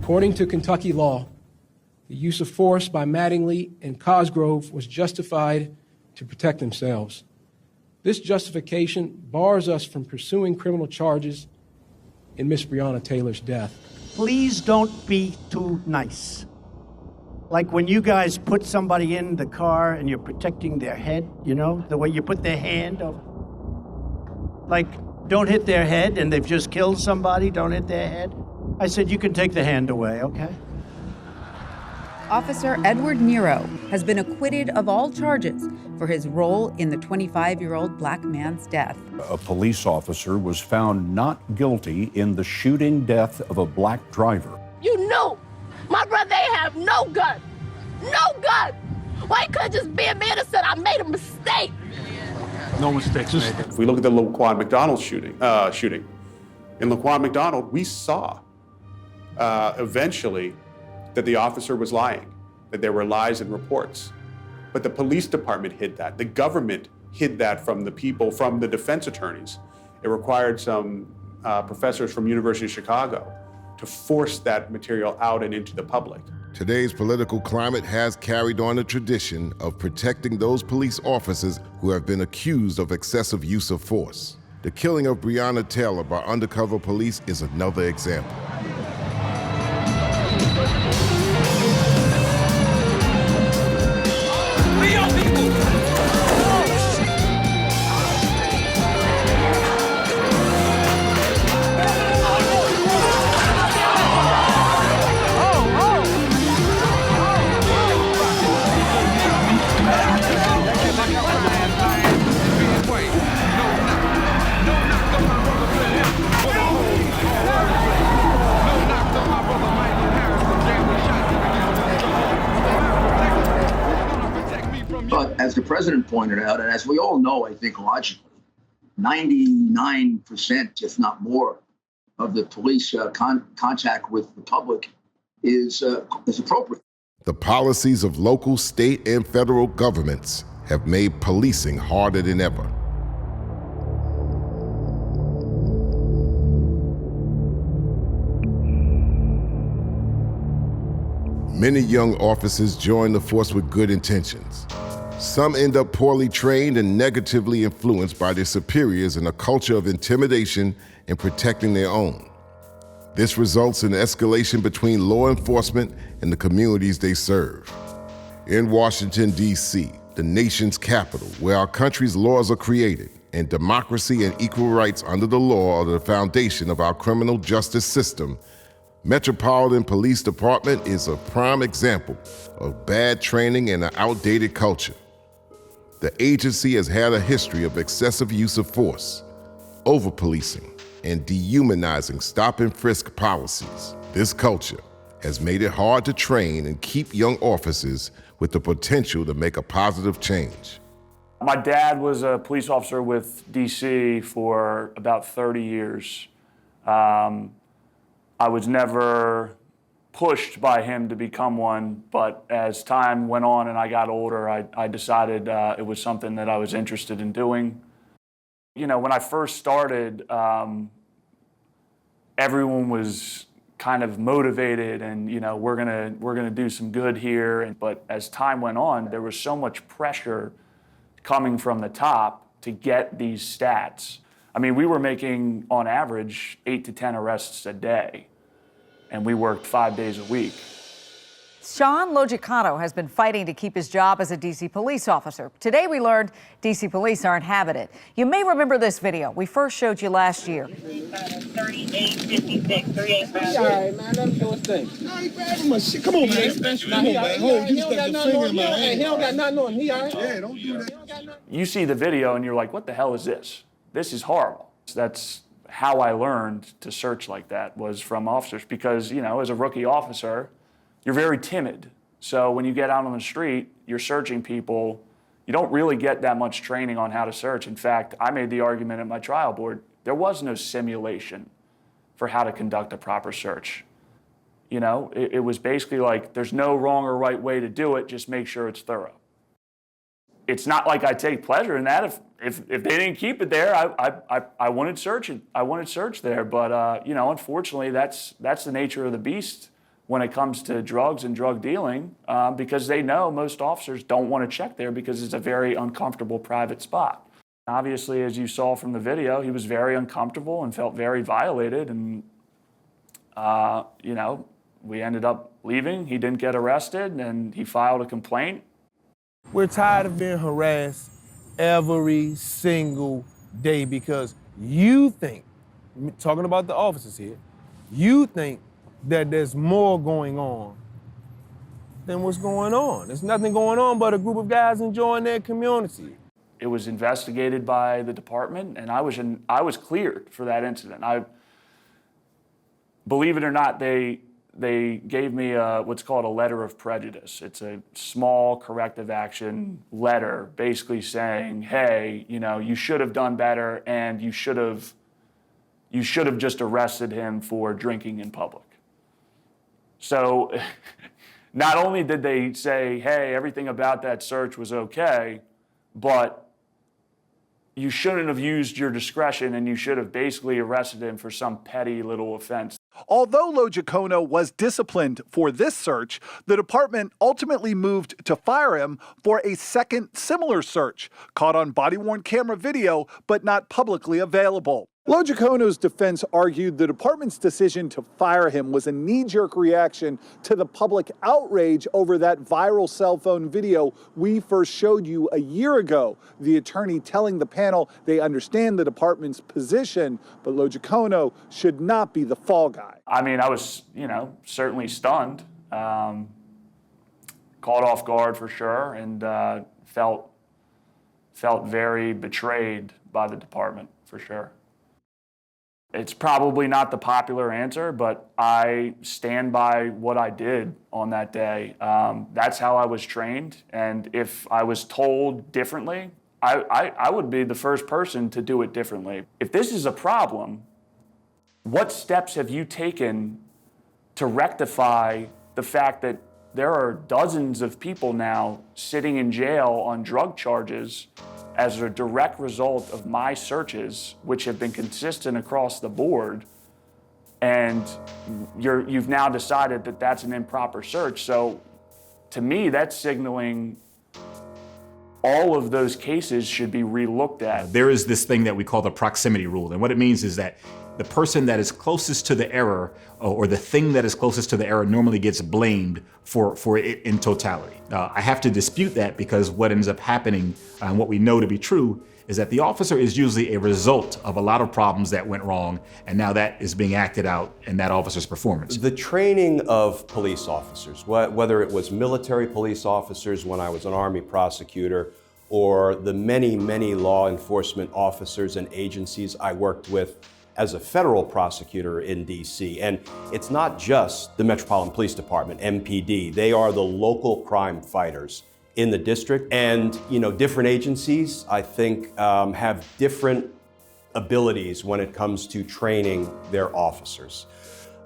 According to Kentucky law, the use of force by Mattingly and Cosgrove was justified to protect themselves. This justification bars us from pursuing criminal charges in Miss Breonna Taylor's death. Please don't be too nice. Like when you guys put somebody in the car and you're protecting their head, you know, the way you put their hand over. Like, don't hit their head and they've just killed somebody, don't hit their head. I said, you can take the hand away, okay? Officer Edward Nero has been acquitted of all charges for his role in the 25-year-old black man's death. A police officer was found not guilty in the shooting death of a black driver. You knew my brother ain't have no gun. No gun. Why he couldn't just be a man and said, I made a mistake? No mistakes made. If we look at the Laquan McDonald shooting, in Laquan McDonald, we saw eventually that the officer was lying, that there were lies in reports. But the police department hid that. The government hid that from the people, from the defense attorneys. It required some professors from University of Chicago to force that material out and into the public. Today's political climate has carried on a tradition of protecting those police officers who have been accused of excessive use of force. The killing of Breonna Taylor by undercover police is another example. But as the president pointed out, and as we all know, I think logically, 99%, if not more, of the police contact with the public is appropriate. The policies of local, state, and federal governments have made policing harder than ever. Many young officers join the force with good intentions. Some end up poorly trained and negatively influenced by their superiors in a culture of intimidation and protecting their own. This results in escalation between law enforcement and the communities they serve. In Washington, D.C., the nation's capital, where our country's laws are created, and democracy and equal rights under the law are the foundation of our criminal justice system, Metropolitan Police Department is a prime example of bad training and an outdated culture. The agency has had a history of excessive use of force, over-policing, and dehumanizing stop and frisk policies. This culture has made it hard to train and keep young officers with the potential to make a positive change. My dad was a police officer with DC for about 30 years. I was never pushed by him to become one, but as time went on and I got older, I decided it was something that I was interested in doing. You know, when I first started, everyone was kind of motivated and, you know, we're gonna do some good here. But as time went on, there was so much pressure coming from the top to get these stats. I mean, we were making, on average, 8 to 10 arrests a day, and we worked 5 days a week. Sean Logicano has been fighting to keep his job as a D.C. police officer. Today we learned D.C. police aren't having it. You may remember this video. We first showed you last year. 3856, 385. All right, man, let him do his thing. No, he grabbing my shit. Come on, man. Hold, you stuck your finger in my hand. He don't got nothing on him. He all right? Yeah, don't do that. You see the video and you're like, what the hell is this? This is horrible. That's how I learned to search like that, was from officers, because, you know, as a rookie officer, you're very timid. So when you get out on the street, you're searching people, you don't really get that much training on how to search. In fact, I made the argument at my trial board, there was no simulation for how to conduct a proper search. You know, it was basically like, there's no wrong or right way to do it, just make sure it's thorough. It's not like I take pleasure in that. If they didn't keep it there, I wouldn't search it. I wouldn't search there. But you know, unfortunately, that's the nature of the beast when it comes to drugs and drug dealing, because they know most officers don't want to check there because it's a very uncomfortable private spot. Obviously, as you saw from the video, he was very uncomfortable and felt very violated. And you know, we ended up leaving. He didn't get arrested, and he filed a complaint. We're tired of being harassed every single day because you think, talking about the officers here, you think that there's more going on than what's going on. There's nothing going on but a group of guys enjoying their community. It was investigated by the department, and I was cleared for that incident. Believe it or not, they gave me what's called a letter of prejudice. It's a small corrective action letter basically saying, hey, you know, you should have done better, and you should have just arrested him for drinking in public. So not only did they say, hey, everything about that search was okay, but you shouldn't have used your discretion, and you should have basically arrested him for some petty little offense. Although Logicano was disciplined for this search, the department ultimately moved to fire him for a second similar search, caught on body-worn camera video, but not publicly available. Logicano's defense argued the department's decision to fire him was a knee-jerk reaction to the public outrage over that viral cell phone video we first showed you a year ago. The attorney telling the panel they understand the department's position, but Logicano should not be the fall guy. I mean, I was, you know, certainly stunned, caught off guard for sure, and felt very betrayed by the department for sure. It's probably not the popular answer, but I stand by what I did on that day. That's how I was trained, and if I was told differently, I would be the first person to do it differently. If this is a problem, what steps have you taken to rectify the fact that there are dozens of people now sitting in jail on drug charges as a direct result of my searches, which have been consistent across the board, and you've now decided that that's an improper search? So to me, that's signaling all of those cases should be relooked at. There is this thing that we call the proximity rule, and what it means is that the person that is closest to the error, or the thing that is closest to the error, normally gets blamed for it in totality. I have to dispute that, because what ends up happening, and what we know to be true, is that the officer is usually a result of a lot of problems that went wrong, and now that is being acted out in that officer's performance. The training of police officers, whether it was military police officers when I was an Army prosecutor, or the many, many law enforcement officers and agencies I worked with as a federal prosecutor in DC. And it's not just the Metropolitan Police Department, MPD. They are the local crime fighters in the district. And, you know, different agencies, I think, have different abilities when it comes to training their officers.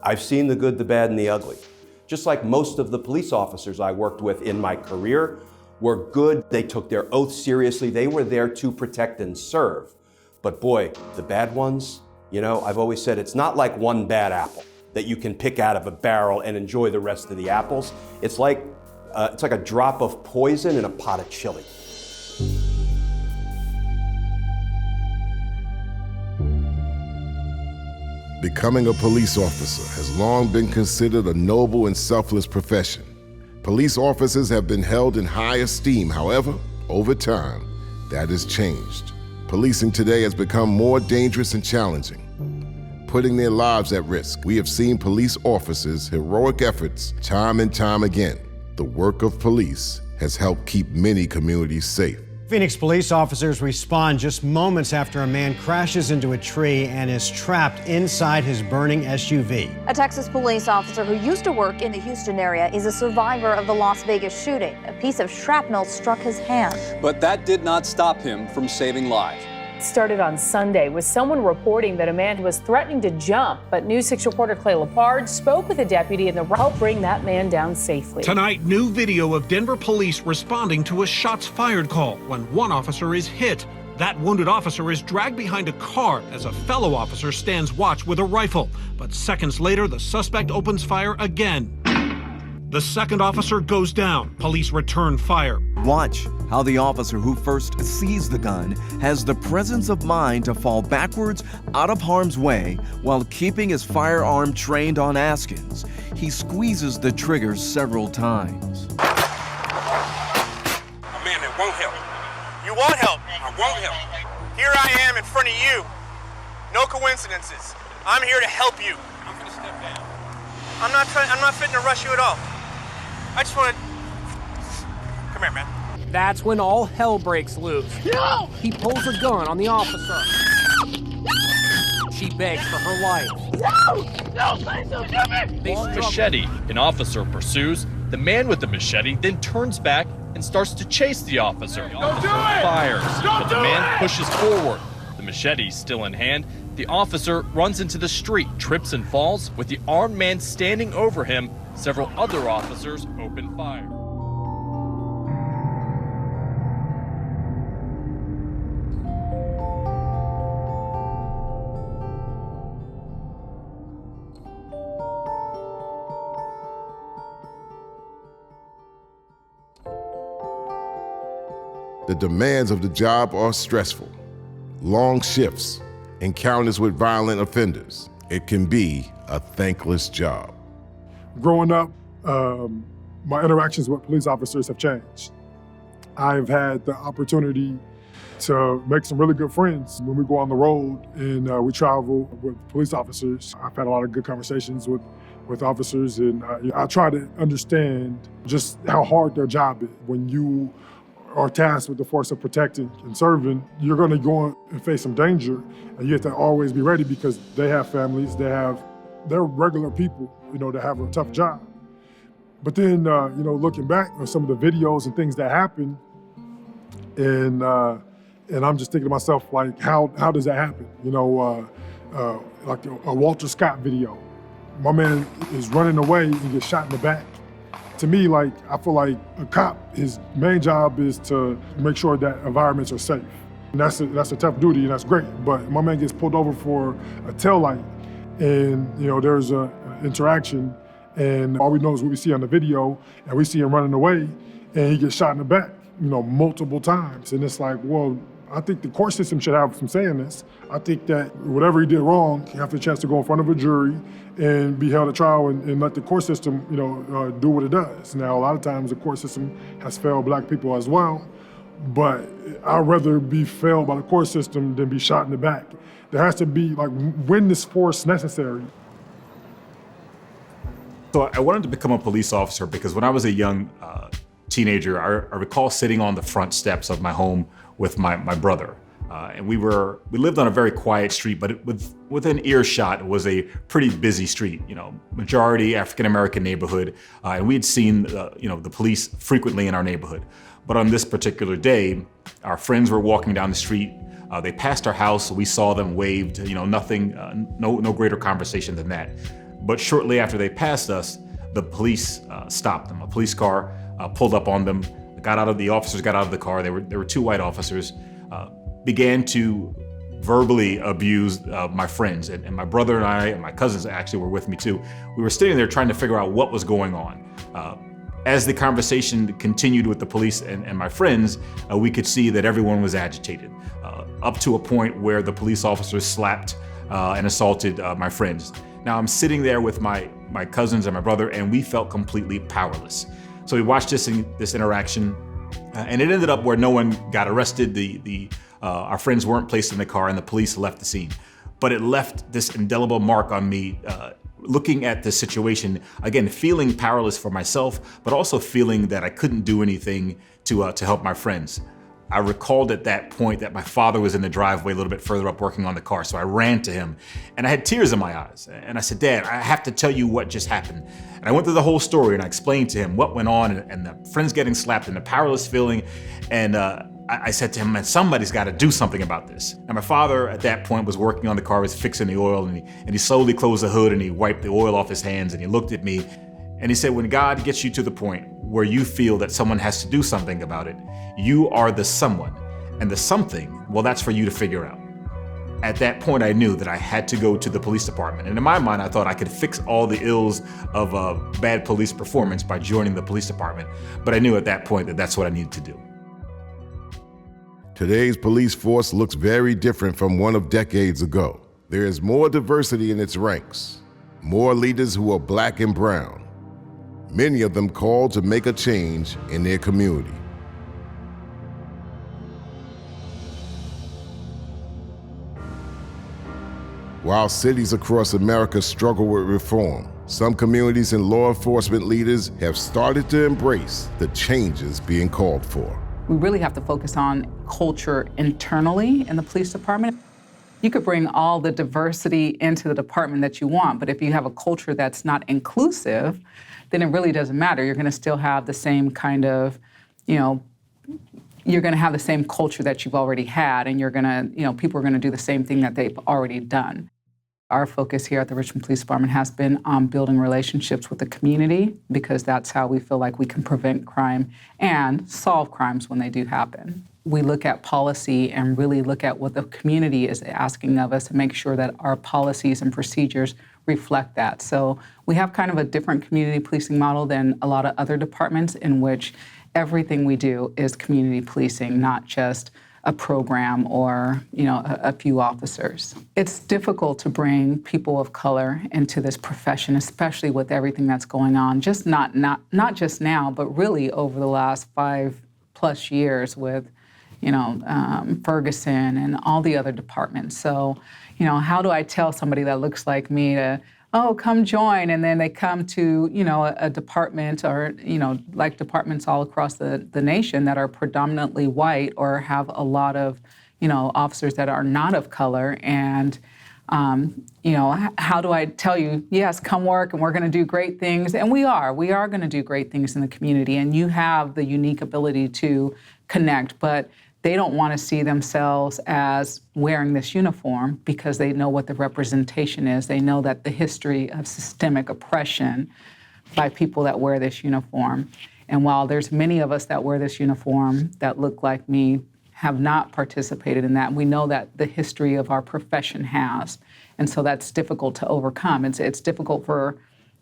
I've seen the good, the bad, and the ugly. Just like most of the police officers I worked with in my career were good. They took their oath seriously. They were there to protect and serve. But boy, the bad ones, you know, I've always said it's not like one bad apple that you can pick out of a barrel and enjoy the rest of the apples. It's like a drop of poison in a pot of chili. Becoming a police officer has long been considered a noble and selfless profession. Police officers have been held in high esteem. However, over time, that has changed. Policing today has become more dangerous and challenging, putting their lives at risk. We have seen police officers' heroic efforts time and time again. The work of police has helped keep many communities safe. Phoenix police officers respond just moments after a man crashes into a tree and is trapped inside his burning SUV. A Texas police officer who used to work in the Houston area is a survivor of the Las Vegas shooting. A piece of shrapnel struck his hand. But that did not stop him from saving lives. Started on Sunday with someone reporting that a man was threatening to jump, but News 6 reporter Clay Lepard spoke with a deputy and helped bring that man down safely. Tonight, new video of Denver police responding to a shots fired call when one officer is hit. That wounded officer is dragged behind a car as a fellow officer stands watch with a rifle. But seconds later, the suspect opens fire again. The second officer goes down. Police return fire. Watch how the officer who first sees the gun has the presence of mind to fall backwards out of harm's way while keeping his firearm trained on askins. He squeezes the trigger several times. A man that won't help. You won't help. I won't help. Here I am in front of you. No coincidences. I'm here to help you. I'm gonna step down. I'm not fitting to rush you at all. I just want to... Come here, man. That's when all hell breaks loose. No! He pulls a gun on the officer. She begs for her life. No! No, please don't do me! Machete. An officer pursues. The man with the machete then turns back and starts to chase the officer. The officer fires, but the man pushes forward. The machete still in hand. The officer runs into the street, trips and falls. With the armed man standing over him, several other officers open fire. The demands of the job are stressful. Long shifts, encounters with violent offenders. It can be a thankless job. Growing up, my interactions with police officers have changed. I've had the opportunity to make some really good friends when we go on the road and we travel with police officers. I've had a lot of good conversations with officers, and I try to understand just how hard their job is. When you are tasked with the force of protecting and serving, you're gonna go and face some danger, and you have to always be ready because they have families, they're regular people, that have a tough job. But then, looking back on some of the videos and things that happen, and I'm just thinking to myself, like, how does that happen? Like a Walter Scott video. My man is running away and gets shot in the back. To me, I feel like a cop, his main job is to make sure that environments are safe. And that's a tough duty, and that's great. But my man gets pulled over for a taillight, and there's an interaction, and all we know is what we see on the video, and we see him running away, and he gets shot in the back, multiple times. And it's like, well, I think the court system should have some say in this. I think that whatever he did wrong, he has a chance to go in front of a jury and be held at trial and let the court system, do what it does. Now, a lot of times the court system has failed black people as well, but I'd rather be failed by the court system than be shot in the back. There has to be, when is force necessary? So I wanted to become a police officer because when I was a young teenager, I recall sitting on the front steps of my home with my brother. And we lived on a very quiet street, but within earshot was a pretty busy street, majority African-American neighborhood. And we had seen, the police frequently in our neighborhood. But on this particular day, our friends were walking down the street. They passed our house, we saw them, waved, nothing, no greater conversation than that. But shortly after they passed us, the police stopped them. A police car pulled up on them, the officers got out of the car. There were two white officers, began to verbally abuse my friends. And my brother and I, and my cousins actually were with me too. We were sitting there trying to figure out what was going on. As the conversation continued with the police and my friends, we could see that everyone was agitated, up to a point where the police officers slapped and assaulted my friends. Now I'm sitting there with my cousins and my brother, and we felt completely powerless. So we watched this interaction, and it ended up where no one got arrested. Our friends weren't placed in the car, and the police left the scene. But it left this indelible mark on me, looking at the situation, again, feeling powerless for myself, but also feeling that I couldn't do anything to help my friends. I recalled at that point that my father was in the driveway a little bit further up working on the car, so I ran to him, and I had tears in my eyes. And I said, Dad, I have to tell you what just happened. And I went through the whole story, and I explained to him what went on, and the friends getting slapped, and the powerless feeling, and I said to him, man, somebody's got to do something about this. And my father at that point was working on the car, was fixing the oil, and he slowly closed the hood and he wiped the oil off his hands, and he looked at me and he said, when God gets you to the point where you feel that someone has to do something about it, you are the someone. And the something, well, that's for you to figure out. At that point, I knew that I had to go to the police department. And in my mind, I thought I could fix all the ills of bad police performance by joining the police department. But I knew at that point that that's what I needed to do. Today's police force looks very different from one of decades ago. There is more diversity in its ranks, more leaders who are Black and brown, many of them called to make a change in their community. While cities across America struggle with reform, some communities and law enforcement leaders have started to embrace the changes being called for. We really have to focus on culture internally in the police department. You could bring all the diversity into the department that you want, but if you have a culture that's not inclusive, then it really doesn't matter. You're gonna still have the same kind of, you're gonna have the same culture that you've already had, and you're gonna, people are gonna do the same thing that they've already done. Our focus here at the Richmond Police Department has been on building relationships with the community, because that's how we feel like we can prevent crime and solve crimes when they do happen. We look at policy and really look at what the community is asking of us and make sure that our policies and procedures reflect that. So we have kind of a different community policing model than a lot of other departments, in which everything we do is community policing, not just a program or a few officers. It's difficult to bring people of color into this profession, especially with everything that's going on, just not just now, but really over the last 5+ years with Ferguson and all the other departments. So, how do I tell somebody that looks like me to, oh, come join, and then they come to, a department or, like departments all across the nation that are predominantly white or have a lot of, officers that are not of color, and, how do I tell you, yes, come work and we're gonna do great things, and we are gonna do great things in the community, and you have the unique ability to connect, but they don't want to see themselves as wearing this uniform because they know what the representation is. They know that the history of systemic oppression by people that wear this uniform. And while there's many of us that wear this uniform that look like me, have not participated in that, we know that the history of our profession has. And so that's difficult to overcome. It's difficult for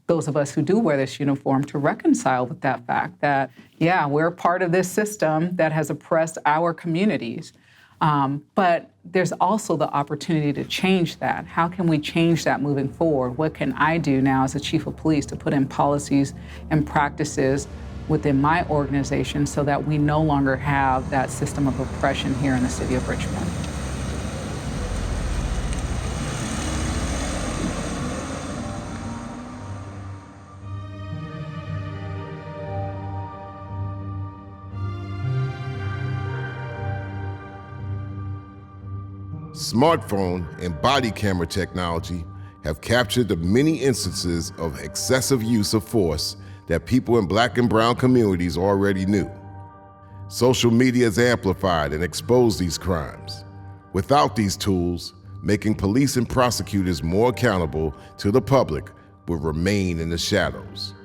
those of us who do wear this uniform to reconcile with that fact that, yeah, we're part of this system that has oppressed our communities. But there's also the opportunity to change that. How can we change that moving forward? What can I do now as a chief of police to put in policies and practices within my organization so that we no longer have that system of oppression here in the city of Richmond? Smartphone and body camera technology have captured the many instances of excessive use of force that people in Black and brown communities already knew. Social media has amplified and exposed these crimes. Without these tools, making police and prosecutors more accountable to the public will remain in the shadows.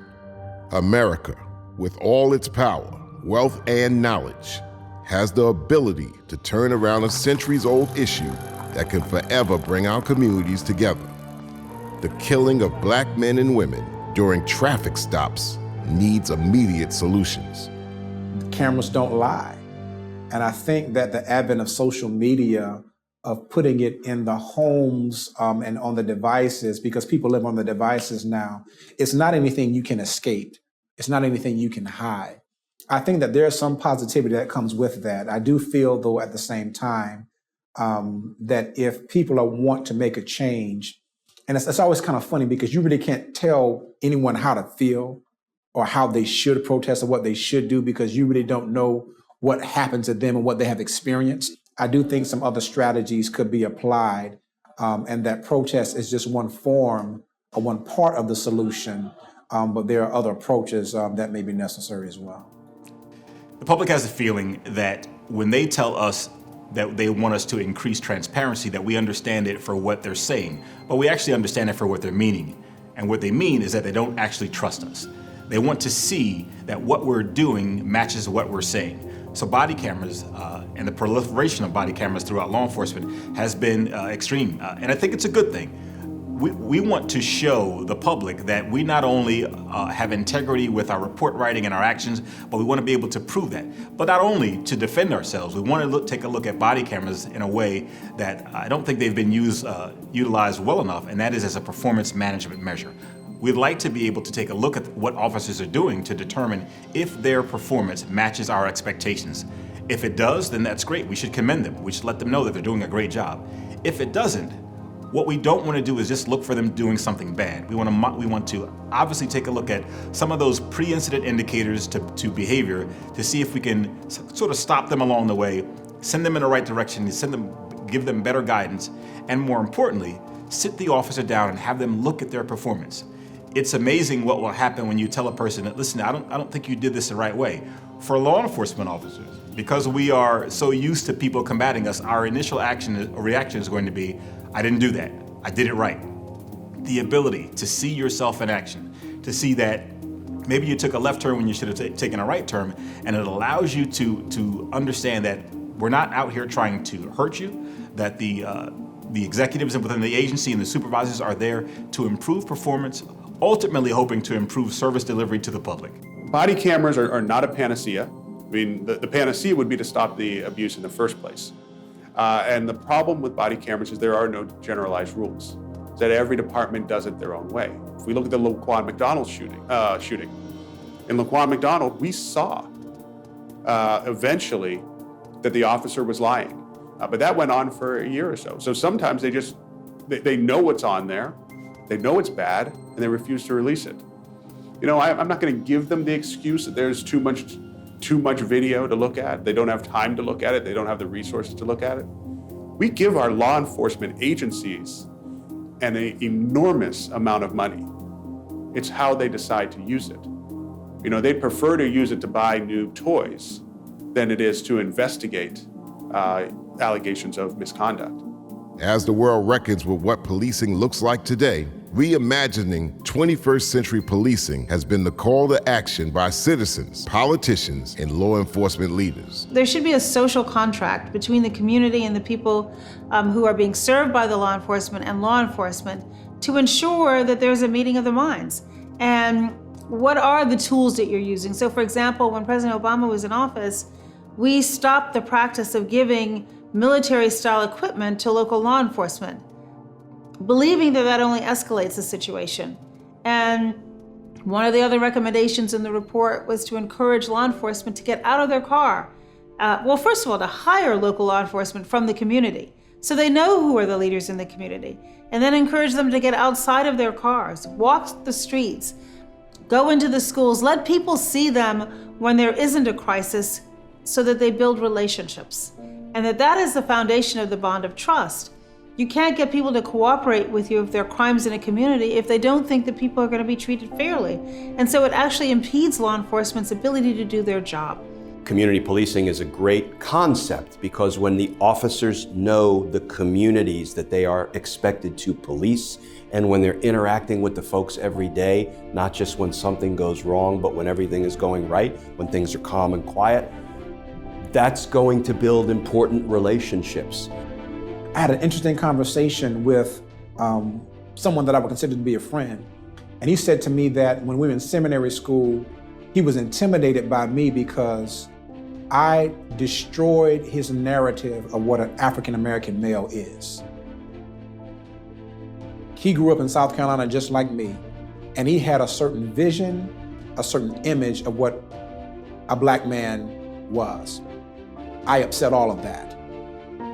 America, with all its power, wealth, and knowledge, has the ability to turn around a centuries-old issue that can forever bring our communities together. The killing of Black men and women during traffic stops needs immediate solutions. Cameras don't lie. And I think that the advent of social media, of putting it in the homes and on the devices, because people live on the devices now, it's not anything you can escape. It's not anything you can hide. I think that there's some positivity that comes with that. I do feel, though, at the same time, that if people want to make a change, and it's always kind of funny because you really can't tell anyone how to feel or how they should protest or what they should do because you really don't know what happened to them and what they have experienced. I do think some other strategies could be applied, and that protest is just one form or one part of the solution, but there are other approaches that may be necessary as well. The public has a feeling that when they tell us that they want us to increase transparency, that we understand it for what they're saying, but we actually understand it for what they're meaning. And what they mean is that they don't actually trust us. They want to see that what we're doing matches what we're saying. So body cameras and the proliferation of body cameras throughout law enforcement has been extreme. And I think it's a good thing. We want to show the public that we not only have integrity with our report writing and our actions, but we want to be able to prove that. But not only to defend ourselves, we want to take a look at body cameras in a way that I don't think they've been utilized well enough, and that is as a performance management measure. We'd like to be able to take a look at what officers are doing to determine if their performance matches our expectations. If it does, then that's great. We should commend them. We should let them know that they're doing a great job. If it doesn't, what we don't want to do is just look for them doing something bad. We want to obviously take a look at some of those pre-incident indicators to behavior to see if we can sort of stop them along the way, send them in the right direction, give them better guidance, and more importantly, sit the officer down and have them look at their performance. It's amazing what will happen when you tell a person that, listen, I don't think you did this the right way. For law enforcement officers, because we are so used to people combating us, our initial reaction is going to be, I didn't do that. I did it right. The ability to see yourself in action, to see that maybe you took a left turn when you should have taken a right turn, and it allows you to understand that we're not out here trying to hurt you, that the executives within the agency and the supervisors are there to improve performance, ultimately hoping to improve service delivery to the public. Body cameras are not a panacea. I mean, the panacea would be to stop the abuse in the first place. And the problem with body cameras is there are no generalized rules. It's that every department does it their own way. If we look at the Laquan McDonald shooting, in Laquan McDonald, we saw eventually that the officer was lying. But that went on for a year or so. So sometimes they know what's on there, they know it's bad, and they refuse to release it. You know, I'm not going to give them the excuse that there's too much video to look at. They don't have time to look at it. They don't have the resources to look at it. We give our law enforcement agencies an enormous amount of money. It's how they decide to use it. You know, they prefer to use it to buy new toys than it is to investigate allegations of misconduct. As the world reckons with what policing looks like today, reimagining 21st century policing has been the call to action by citizens, politicians, and law enforcement leaders. There should be a social contract between the community and the people who are being served by the law enforcement and law enforcement to ensure that there's a meeting of the minds. And what are the tools that you're using? So for example, when President Obama was in office, we stopped the practice of giving military-style equipment to local law enforcement, believing that that only escalates the situation. And one of the other recommendations in the report was to encourage law enforcement to get out of their car. Well, first of all, to hire local law enforcement from the community, so they know who are the leaders in the community, and then encourage them to get outside of their cars, walk the streets, go into the schools, let people see them when there isn't a crisis so that they build relationships. And that is the foundation of the bond of trust. You can't get people to cooperate with you if there are crimes in a community if they don't think that people are going to be treated fairly. And so it actually impedes law enforcement's ability to do their job. Community policing is a great concept because when the officers know the communities that they are expected to police, and when they're interacting with the folks every day, not just when something goes wrong, but when everything is going right, when things are calm and quiet, that's going to build important relationships. I had an interesting conversation with someone that I would consider to be a friend. And he said to me that when we were in seminary school, he was intimidated by me because I destroyed his narrative of what an African-American male is. He grew up in South Carolina just like me, and he had a certain vision a certain image of what a black man was. I upset all of that.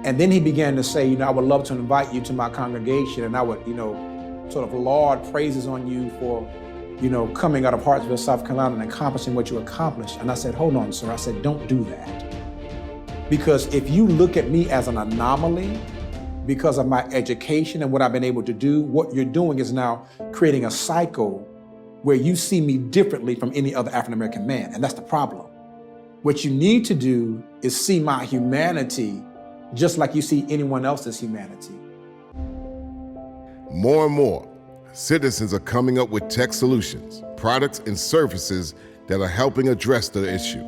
And then he began to say, I would love to invite you to my congregation, and I would, sort of laud praises on you for, coming out of Hartsville, South Carolina and accomplishing what you accomplished. And I said, hold on, sir. I said, don't do that. Because if you look at me as an anomaly because of my education and what I've been able to do, what you're doing is now creating a cycle where you see me differently from any other African-American man, and that's the problem. What you need to do is see my humanity just like you see anyone else's humanity. More and more, citizens are coming up with tech solutions, products and services that are helping address the issue.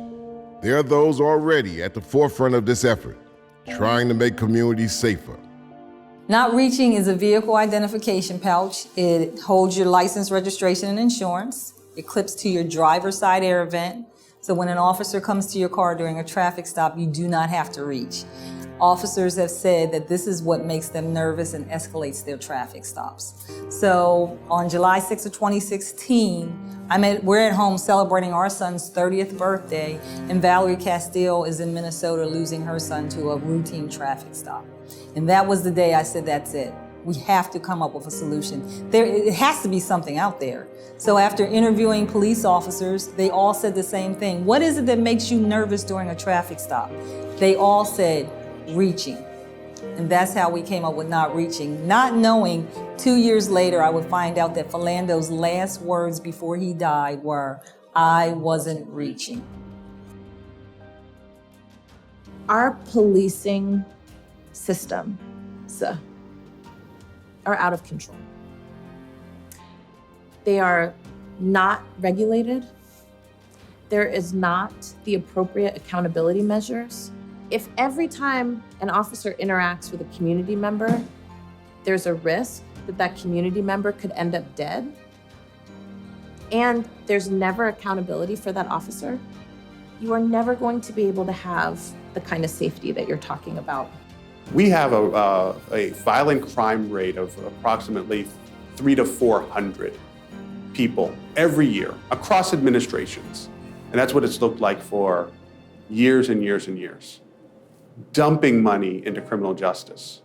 There are those already at the forefront of this effort, trying to make communities safer. Not Reaching is a vehicle identification pouch. It holds your license, registration, and insurance. It clips to your driver's side air vent. So when an officer comes to your car during a traffic stop, you do not have to reach. Officers have said that this is what makes them nervous and escalates their traffic stops. So on July 6th of 2016, we're at home celebrating our son's 30th birthday, and Valerie Castile is in Minnesota losing her son to a routine traffic stop. And that was the day I said, that's it. We have to come up with a solution. It has to be something out there. So after interviewing police officers, they all said the same thing. What is it that makes you nervous during a traffic stop? They all said, reaching. And that's how we came up with Not Reaching, not knowing 2 years later I would find out that Philando's last words before he died were, I wasn't reaching. Our policing systems are out of control. They are not regulated. There is not the appropriate accountability measures. If every time an officer interacts with a community member, there's a risk that that community member could end up dead, and there's never accountability for that officer, you are never going to be able to have the kind of safety that you're talking about. We have a violent crime rate of approximately 300 to 400 people every year across administrations. And that's what it's looked like for years and years and years. Dumping money into criminal justice.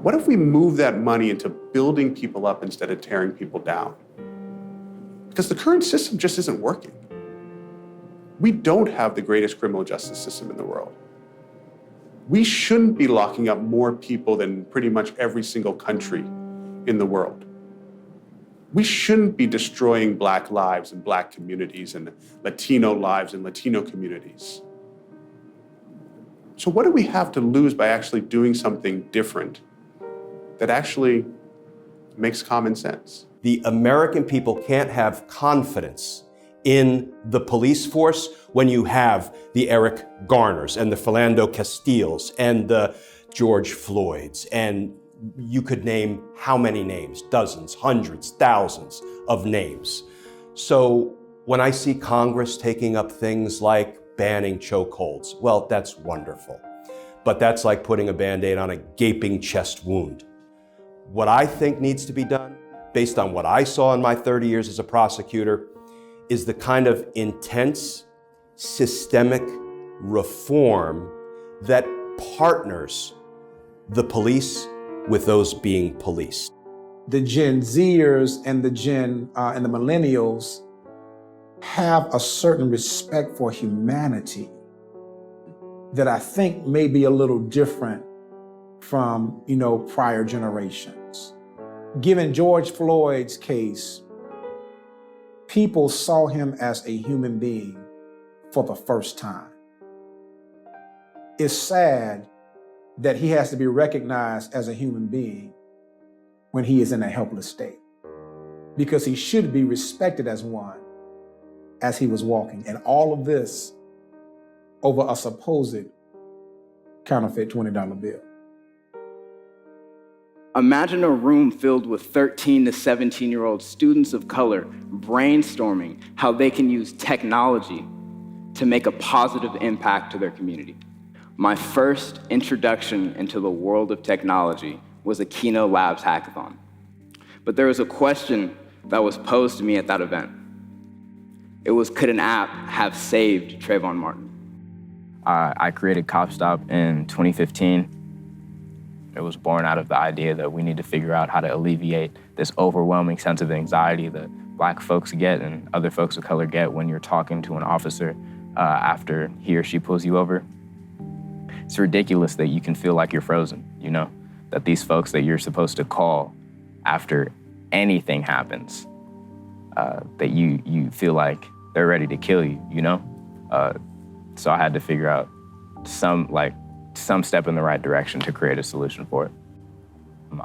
What if we move that money into building people up instead of tearing people down? Because the current system just isn't working. We don't have the greatest criminal justice system in the world. We shouldn't be locking up more people than pretty much every single country in the world. We shouldn't be destroying Black lives and Black communities and Latino lives and Latino communities. So what do we have to lose by actually doing something different that actually makes common sense? The American people can't have confidence in the police force when you have the Eric Garners and the Philando Castiles and the George Floyds, and you could name how many names? Dozens, hundreds, thousands of names. So when I see Congress taking up things like banning chokeholds, well, that's wonderful. But that's like putting a Band-Aid on a gaping chest wound. What I think needs to be done, based on what I saw in my 30 years as a prosecutor, is the kind of intense, systemic reform that partners the police with those being policed. The Gen Zers and the and the millennials have a certain respect for humanity that I think may be a little different from, prior generations. Given George Floyd's case, people saw him as a human being for the first time. It's sad that he has to be recognized as a human being when he is in a helpless state, because he should be respected as one as he was walking. And all of this over a supposed counterfeit $20 bill. Imagine a room filled with 13 to 17-year-old students of color brainstorming how they can use technology to make a positive impact to their community. My first introduction into the world of technology was a Kino Labs hackathon. But there was a question that was posed to me at that event. It was, could an app have saved Trayvon Martin? I created CopStop in 2015. It was born out of the idea that we need to figure out how to alleviate this overwhelming sense of anxiety that Black folks get and other folks of color get when you're talking to an officer after he or she pulls you over. It's ridiculous that you can feel like you're frozen, you know? That these folks that you're supposed to call after anything happens, that you feel like they're ready to kill you, you know? So I had to figure out some step in the right direction to create a solution for it.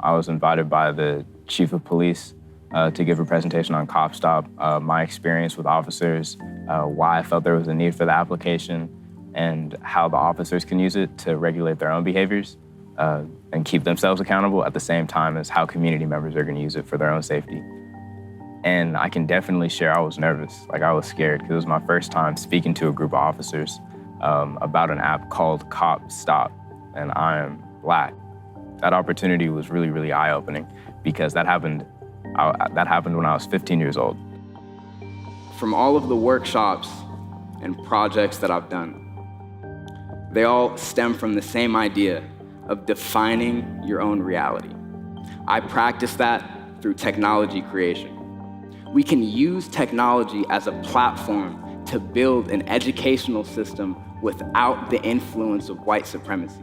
I was invited by the chief of police to give a presentation on CopStop, my experience with officers, why I felt there was a need for the application, and how the officers can use it to regulate their own behaviors and keep themselves accountable at the same time as how community members are gonna use it for their own safety. And I can definitely share I was nervous, like I was scared, because it was my first time speaking to a group of officers about an app called CopStop, and I am Black. That opportunity was really, really eye-opening because that happened when I was 15 years old. From all of the workshops and projects that I've done, they all stem from the same idea of defining your own reality. I practice that through technology creation. We can use technology as a platform to build an educational system without the influence of white supremacy.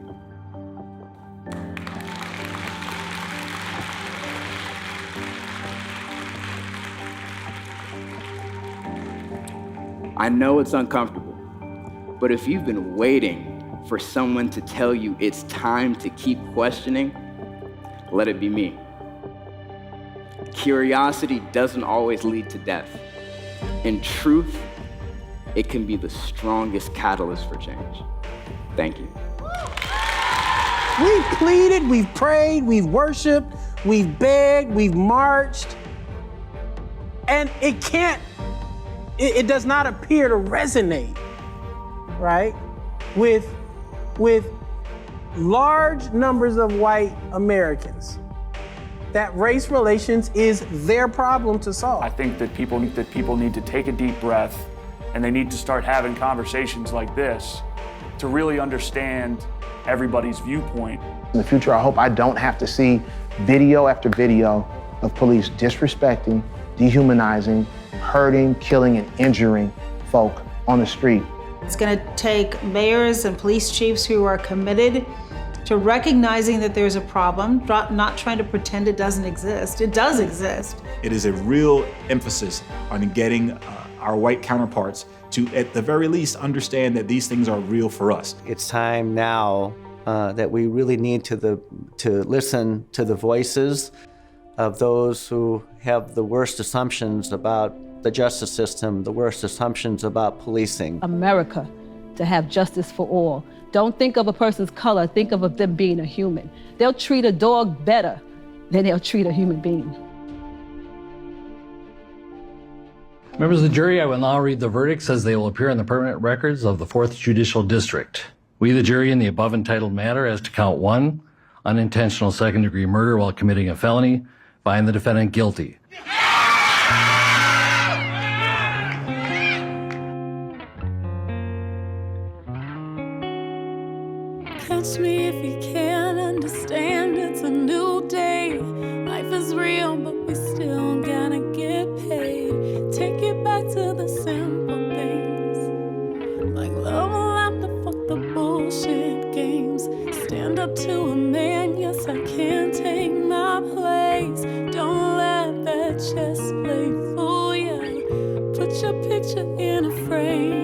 I know it's uncomfortable, but if you've been waiting for someone to tell you it's time to keep questioning, let it be me. Curiosity doesn't always lead to death. In truth, it can be the strongest catalyst for change. Thank you. We've pleaded, we've prayed, we've worshiped, we've begged, we've marched, and it does not appear to resonate, right, with large numbers of white Americans. That race relations is their problem to solve. I think that people need to take a deep breath, and they need to start having conversations like this to really understand everybody's viewpoint. In the future, I hope I don't have to see video after video of police disrespecting, dehumanizing, hurting, killing, and injuring folk on the street. It's going to take mayors and police chiefs who are committed to recognizing that there's a problem, not trying to pretend it doesn't exist. It does exist. It is a real emphasis on getting our white counterparts to, at the very least, understand that these things are real for us. It's time now that we really need to listen to the voices of those who have the worst assumptions about the justice system, the worst assumptions about policing. America, to have justice for all. Don't think of a person's color, think of them being a human. They'll treat a dog better than they'll treat a human being. Members of the jury, I will now read the verdicts as they will appear in the permanent records of the 4th Judicial District. We, the jury, in the above entitled matter as to count 1, unintentional second-degree murder while committing a felony, find the defendant guilty. Catch me if you can't understand, it's a new day. Life is real, but we still gotta get paid. Take it back to the simple things, like love and laughter, fuck the bullshit games. Stand up to a man, yes, I can't take my place. Don't let that chess play fool ya. Put your picture in a frame.